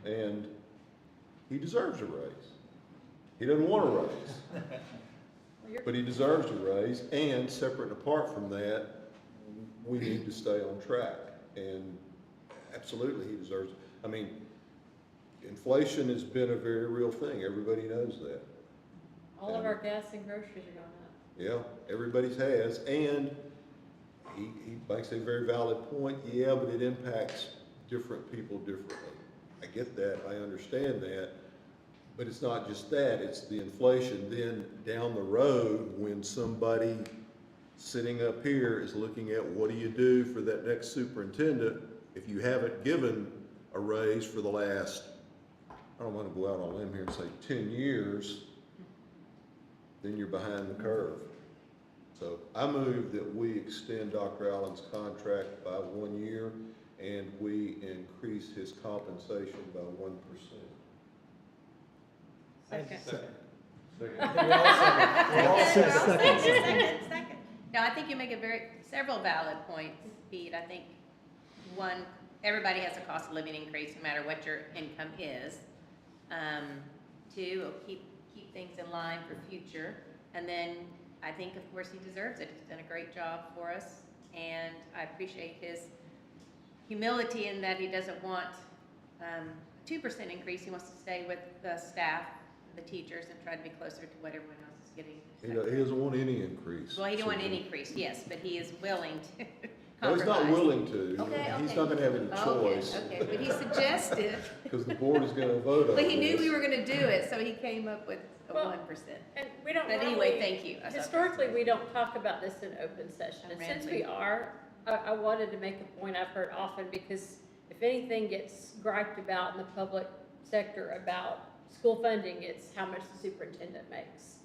And he deserves a raise. He doesn't want a raise, but he deserves a raise, and separate and apart from that, we need to stay on track, and absolutely he deserves it. I mean, inflation has been a very real thing, everybody knows that. All of our gas and groceries are going up. Yeah, everybody's has, and he makes a very valid point, yeah, but it impacts different people differently. I get that, I understand that, but it's not just that, it's the inflation. Then down the road, when somebody sitting up here is looking at what do you do for that next superintendent, if you haven't given a raise for the last, I don't want to go out on a limb here and say 10 years, then you're behind the curve. So I move that we extend Dr. Allen's contract by 1 year and we increase his compensation by 1%. Second. Second. No, I think you make several valid points, Pete. I think one, everybody has a cost of living increase no matter what your income is. Two, keep things in line for future. And then I think, of course, he deserves it. He's done a great job for us. And I appreciate his humility in that he doesn't want a 2% increase. He wants to stay with the staff, the teachers, and try to be closer to what everyone else is getting. He doesn't want any increase. Well, he didn't want any increase, yes, but he is willing to No, he's not willing to. Okay, He's not gonna have any choice. Okay, but he suggested. Because the board is gonna vote on Well, he knew this. we were gonna do it, so he came up with a 1%. And we don't But normally, anyway, thank you. Historically, we don't talk about this in open session. And since we are, I wanted to make a point I've heard often, because if anything gets griped about in the public sector about school funding, it's how much the superintendent makes.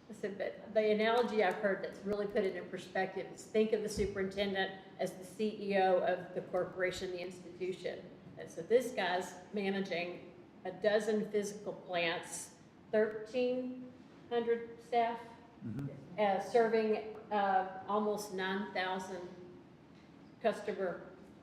Listen, but the analogy I've heard that's really put it in perspective is think of the superintendent as the CEO of the corporation, the institution. And so this guy's managing a dozen physical plants, 1,300 staff, serving almost 9,000 customer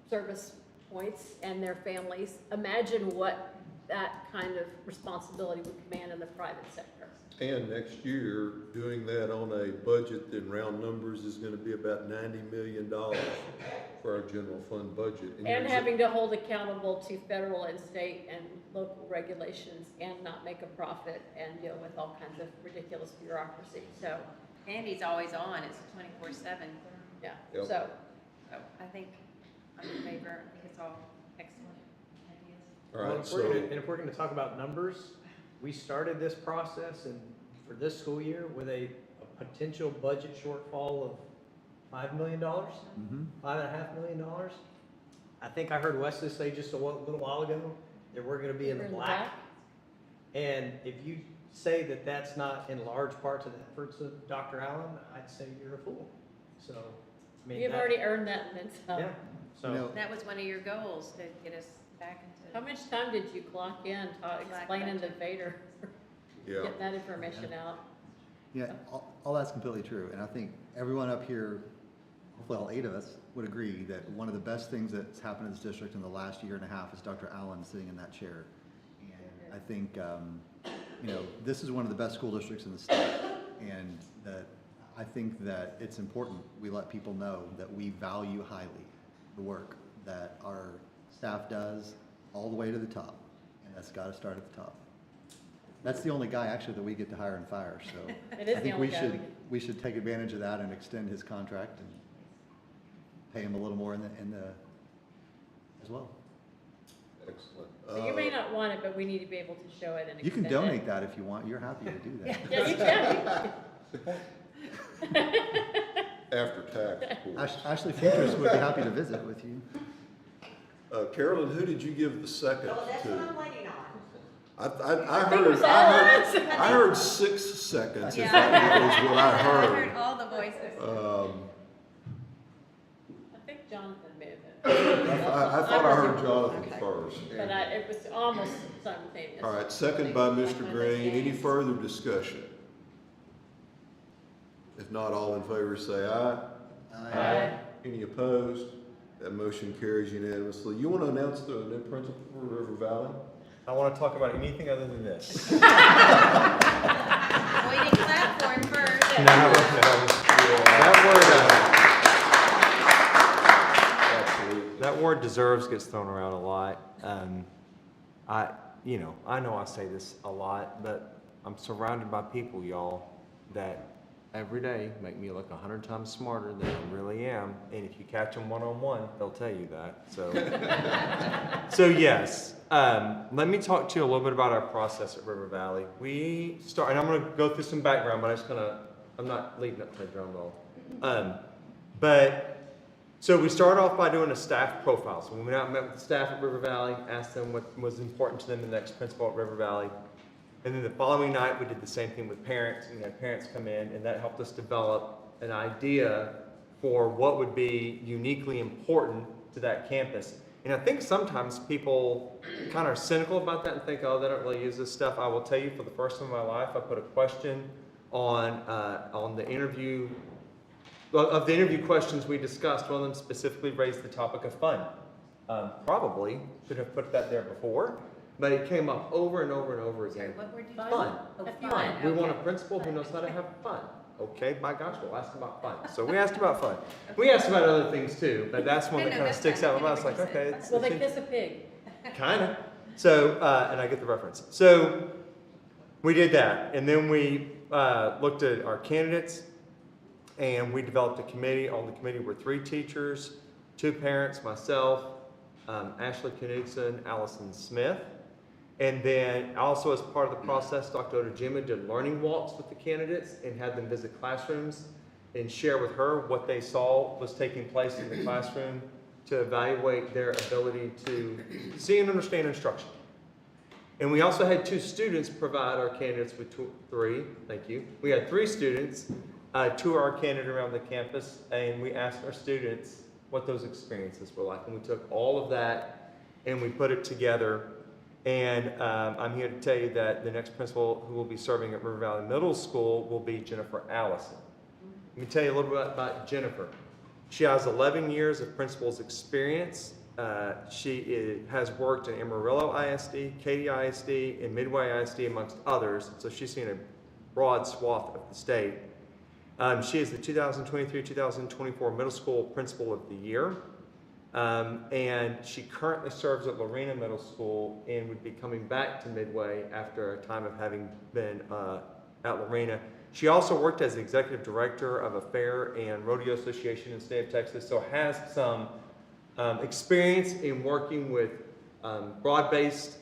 service points and their families. Imagine what that kind of responsibility would command in the private sector. And next year, doing that on a budget that in round numbers is gonna be about $90 million for our general fund budget. And having to hold accountable to federal and state and local regulations and not make a profit and deal with all kinds of ridiculous bureaucracy, so. Andy's always on, it's 24/7. Yeah, Yep. so. I think I'm in favor, I think it's all excellent ideas. All right, And if we're gonna talk about numbers, we started this process and for this school year with a potential budget shortfall of $5 million, $5.5 million. I think I heard Wesley say just a little while ago that we're gonna be in the black. And if you say that that's not in large part to the efforts of Dr. Allen, I'd say you're a fool. So, I mean. You've already earned that and then some. Yeah, so. That was one of your goals, to get us back into. How much time did you clock in explaining the Vader? Yeah. Getting that information out? Yeah, all that's completely true, and I think everyone up here, hopefully all 8 of us, would agree that one of the best things that's happened in this district in the last year and a half is Dr. Allen sitting in that chair. And I think, this is one of the best school districts in the state, and that I think that it's important we let people know that we value highly the work that our staff does all the way to the top, and that's got to start at the top. That's the only guy actually that we get to hire and fire, so It is I the think only guy we should take advantage of that and extend his contract and pay him a little more in the as well. Excellent. So you may not want it, but we need to be able to show it and You can extend donate that if you want. You're happy to do that. Yeah, you can. After tax, of course. Ashley Futures would be happy to visit with you. Carolyn, who did you give the second to? That's what I'm waiting on. I heard 6 seconds, if that was what I heard. I heard all the voices. I think Jonathan may have been. I thought I heard Jonathan first. But it was almost simultaneous. All right, second by Mr. Green. Any further discussion? If not, all in favor say aye. Aye. Any opposed? That motion carries unanimously. You want to announce the new principal for River Valley? I want to talk about anything other than this. We didn't clap for him first. No. That word deserves gets thrown around a lot. I know I say this a lot, but I'm surrounded by people, y'all, that every day make me look 100 times smarter than I really am. And if you catch them one-on-one, they'll tell you that. So yes, let me talk to you a little bit about our process at River Valley. We start, and I'm going to go through some background, but I'm not leading up to the drum roll. So we started off by doing a staff profile. So we went out and met with the staff at River Valley, asked them what was important to them in the next principal at River Valley. And then the following night, we did the same thing with parents. We had parents come in, and that helped us develop an idea for what would be uniquely important to that campus. And I think sometimes people kind of are cynical about that and think, oh, they don't really use this stuff. I will tell you, for the first time in my life, I put a question on the interview. Well, of the interview questions we discussed, one of them specifically raised the topic of fun. Probably should have put that there before, but it came up over and over and over again. What word did you Fun. Oh, Fun. fun. We want a Okay. principal who knows how to have fun. Okay, my gosh, we'll ask about fun. So we asked about fun. We asked about other things too, but that's one that kind of sticks out. I was like, okay, Will they kiss a pig? kind of. So, and I get the reference. So we did that, and then we looked at our candidates, and we developed a committee. On the committee were 3 teachers, 2 parents, myself, Ashley Knudsen, Allison Smith. And then also as part of the process, Dr. Adjournment did learning walks with the candidates and had them visit classrooms and share with her what they saw was taking place in the classroom to evaluate their ability to see and understand instruction. And we also had 2 students provide our candidates with 3. Thank you. We had 3 students tour our candidate around the campus, and we asked our students what those experiences were like. And we took all of that and we put it together. And I'm here to tell you that the next principal who will be serving at River Valley Middle School will be Jennifer Allison. Let me tell you a little bit about Jennifer. She has 11 years of principal's experience has worked in Amarillo ISD, Katy ISD, and Midway ISD, amongst others. So she's seen a broad swath of the state. She is the 2023-2024 Middle School Principal of the Year. And she currently serves at Lorena Middle School and would be coming back to Midway after a time of having been at Lorena. She also worked as the Executive Director of a Fair and Rodeo Association in the state of Texas, so has some experience in working with broad-based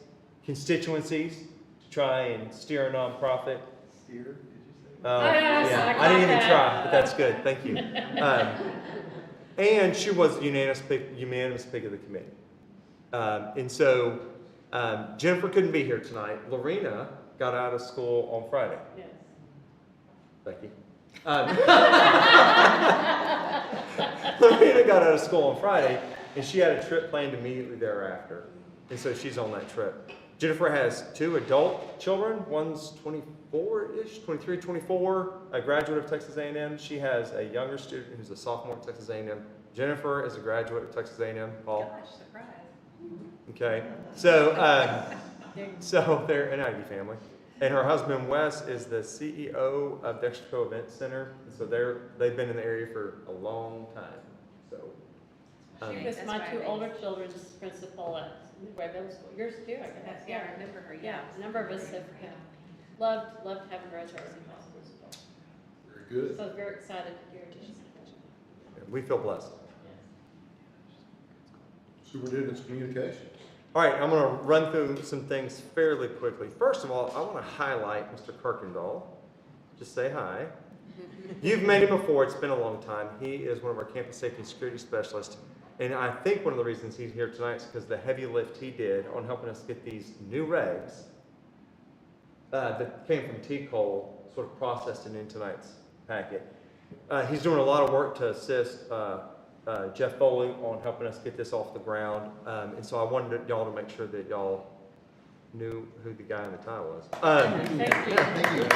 constituencies to try and steer a nonprofit. Steer, did you say? Yeah, I didn't even try, but that's good, thank you. And she was unanimous pick of the committee. And so Jennifer couldn't be here tonight. Lorena got out of school on Friday. Yes. Becky. Lorena got out of school on Friday, and she had a trip planned immediately thereafter. And so she's on that trip. Jennifer has 2 adult children. One's 24-ish, 23, 24, a graduate of Texas A&M. She has a younger student who's a sophomore at Texas A&M. Jennifer is a graduate of Texas A&M. Paul? Gosh, surprise. Okay. So they're an Ivy family. And her husband, Wes, is the CEO of the Extraco Event Center. And so they've been in the area for a long time. So, She was my 2 older children's principal at Midway Middle School. Yours too, I guess. Yeah, I remember her, yeah. A number of us have loved having her as our principal. Very good. So I was very excited to hear it. we feel blessed. Superintendent's communication. All right, I'm going to run through some things fairly quickly. First of all, I want to highlight Mr. Kirkendall. Just say hi. You've met him before. It's been a long time. He is one of our campus safety and security specialists. And I think one of the reasons he's here tonight is because the heavy lift he did on helping us get these new regs that came from T-Cole sort of processed and in tonight's packet. He's doing a lot of work to assist Jeff Foley on helping us get this off the ground. And so I wanted y'all to make sure that y'all knew who the guy in the tie was. Thank you.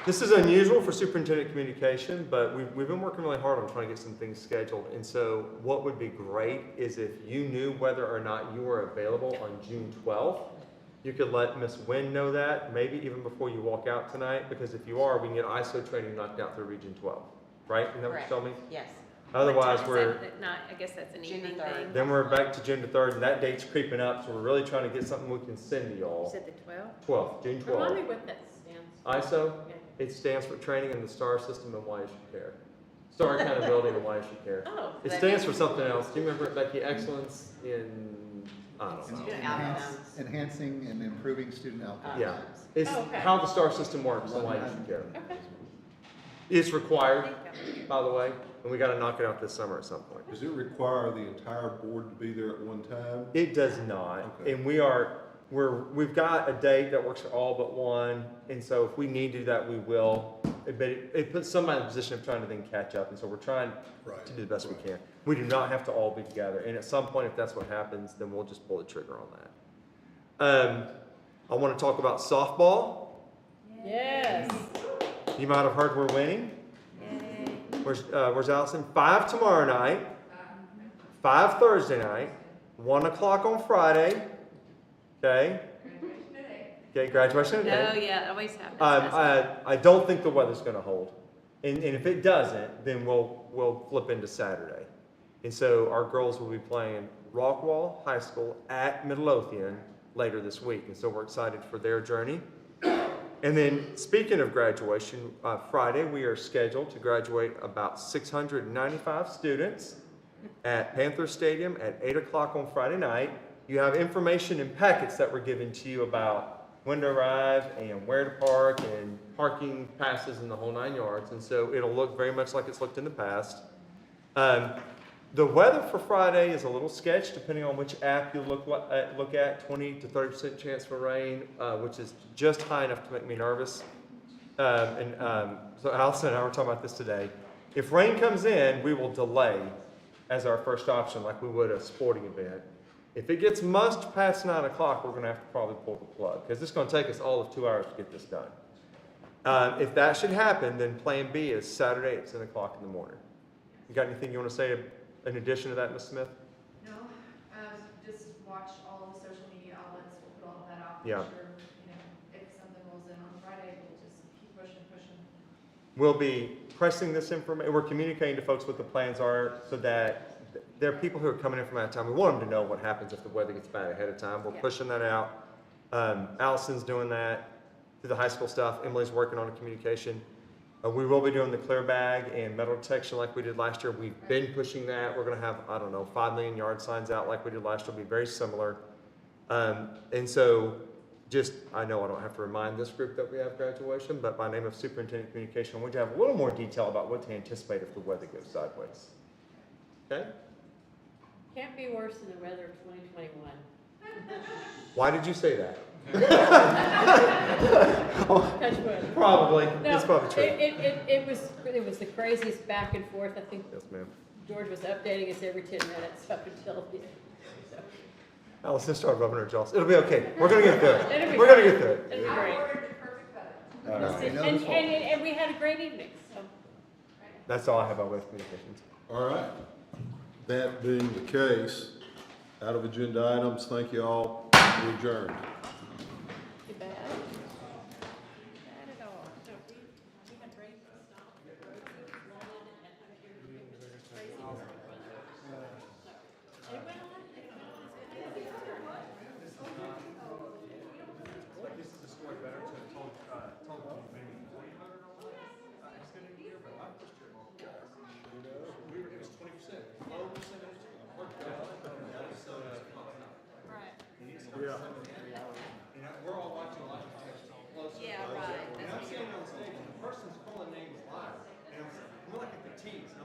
This is unusual for superintendent communication, but we've been working really hard on trying to get some things scheduled. And so what would be great is if you knew whether or not you were available on June 12th. You could let Ms. Wynn know that, maybe even before you walk out tonight, because if you are, we can get ISO training knocked out through Region 12, right? Isn't that what you told me? Yes. Otherwise, What time is that? I guess that's an evening thing. then we're back to June the 3rd, and that date's creeping up, so we're really trying to get something we can send to You y'all. said the 12th? 12th, June 12th. Remind me what that stands for. ISO, it stands for Training in the STAR System and Why You Should Care. STAR Accountability and Why You Should Care. Oh. It stands for something else. Do you remember it, Becky? Excellence in, I don't know. Enhancing and improving student outcomes. Yeah, it's how the STAR system works and why you should care. It's required, by the way, and we got to knock it out this summer at some point. Does it require the entire board to be there at one time? It does not, and we've got a date that works for all but one, and so if we need to do that, we will. But it puts somebody in a position of trying to then catch up, and so we're trying to do the best we can. We do not have to all be together, and at some point, if that's what happens, then we'll just pull the trigger on that. I want to talk about softball. Yes. You might have heard we're winning. Where's Allison? 5 tomorrow night, 5 Thursday night, 1 o'clock on Friday. Okay. Okay, graduation day. Oh, yeah, it always happens. I don't think the weather's going to hold, and if it doesn't, then we'll flip into Saturday, and so our girls will be playing Rockwall High School at Midlothian later this week, and so we're excited for their journey. And then speaking of graduation, Friday we are scheduled to graduate about 695 students at Panther Stadium at 8 o'clock on Friday night. You have information and packets that were given to you about when to arrive and where to park and parking passes and the whole 9 yards. And so it'll look very much like it's looked in the past. The weather for Friday is a little sketch depending on which app you look at. 20 to 30% chance for rain, which is just high enough to make me nervous. So Allison and I were talking about this today. If rain comes in, we will delay as our first option like we would a sporting event. If it gets much past 9 o'clock, we're going to have to probably pull the plug because it's going to take us all of 2 hours to get this done. If that should happen, then plan B is Saturday at 10 o'clock in the morning. You got anything you want to say in addition to that, Ms. Smith? No, just watch all the social media outlets, we'll put all of that out. Yeah. Sure, if something rolls in on Friday, we'll just keep pushing. We'll be pressing this information, we're communicating to folks what the plans are so that there are people who are coming in from out of town. We want them to know what happens if the weather gets bad ahead of time. We're pushing that out. Allison's doing that through the high school stuff. Emily's working on a communication. We will be doing the clear bag and metal detection like we did last year. We've been pushing that. We're going to have, 5 million yard signs out like we did last year. It'll be very similar. And so I know I don't have to remind this group that we have graduation, but by name of Superintendent Communication, I want you to have a little more detail about what to anticipate if the weather goes sideways. Okay? Can't be worse than the weather of 2021. Why did you say that? Touch wood. Probably. No, It's probably true. It was the craziest back and forth. I think Yes, ma'am. George was updating us every 10 minutes up until the end. So. Allison started rubbing her jaws. It'll be okay. We're going to get through it. It'll be We're going to fine. get through it. It'll be great. All right. And we had a great evening. So. That's all I have about West Communications. All right. That being the case, out of agenda items, thank you all. We're adjourned. Too bad. Yeah.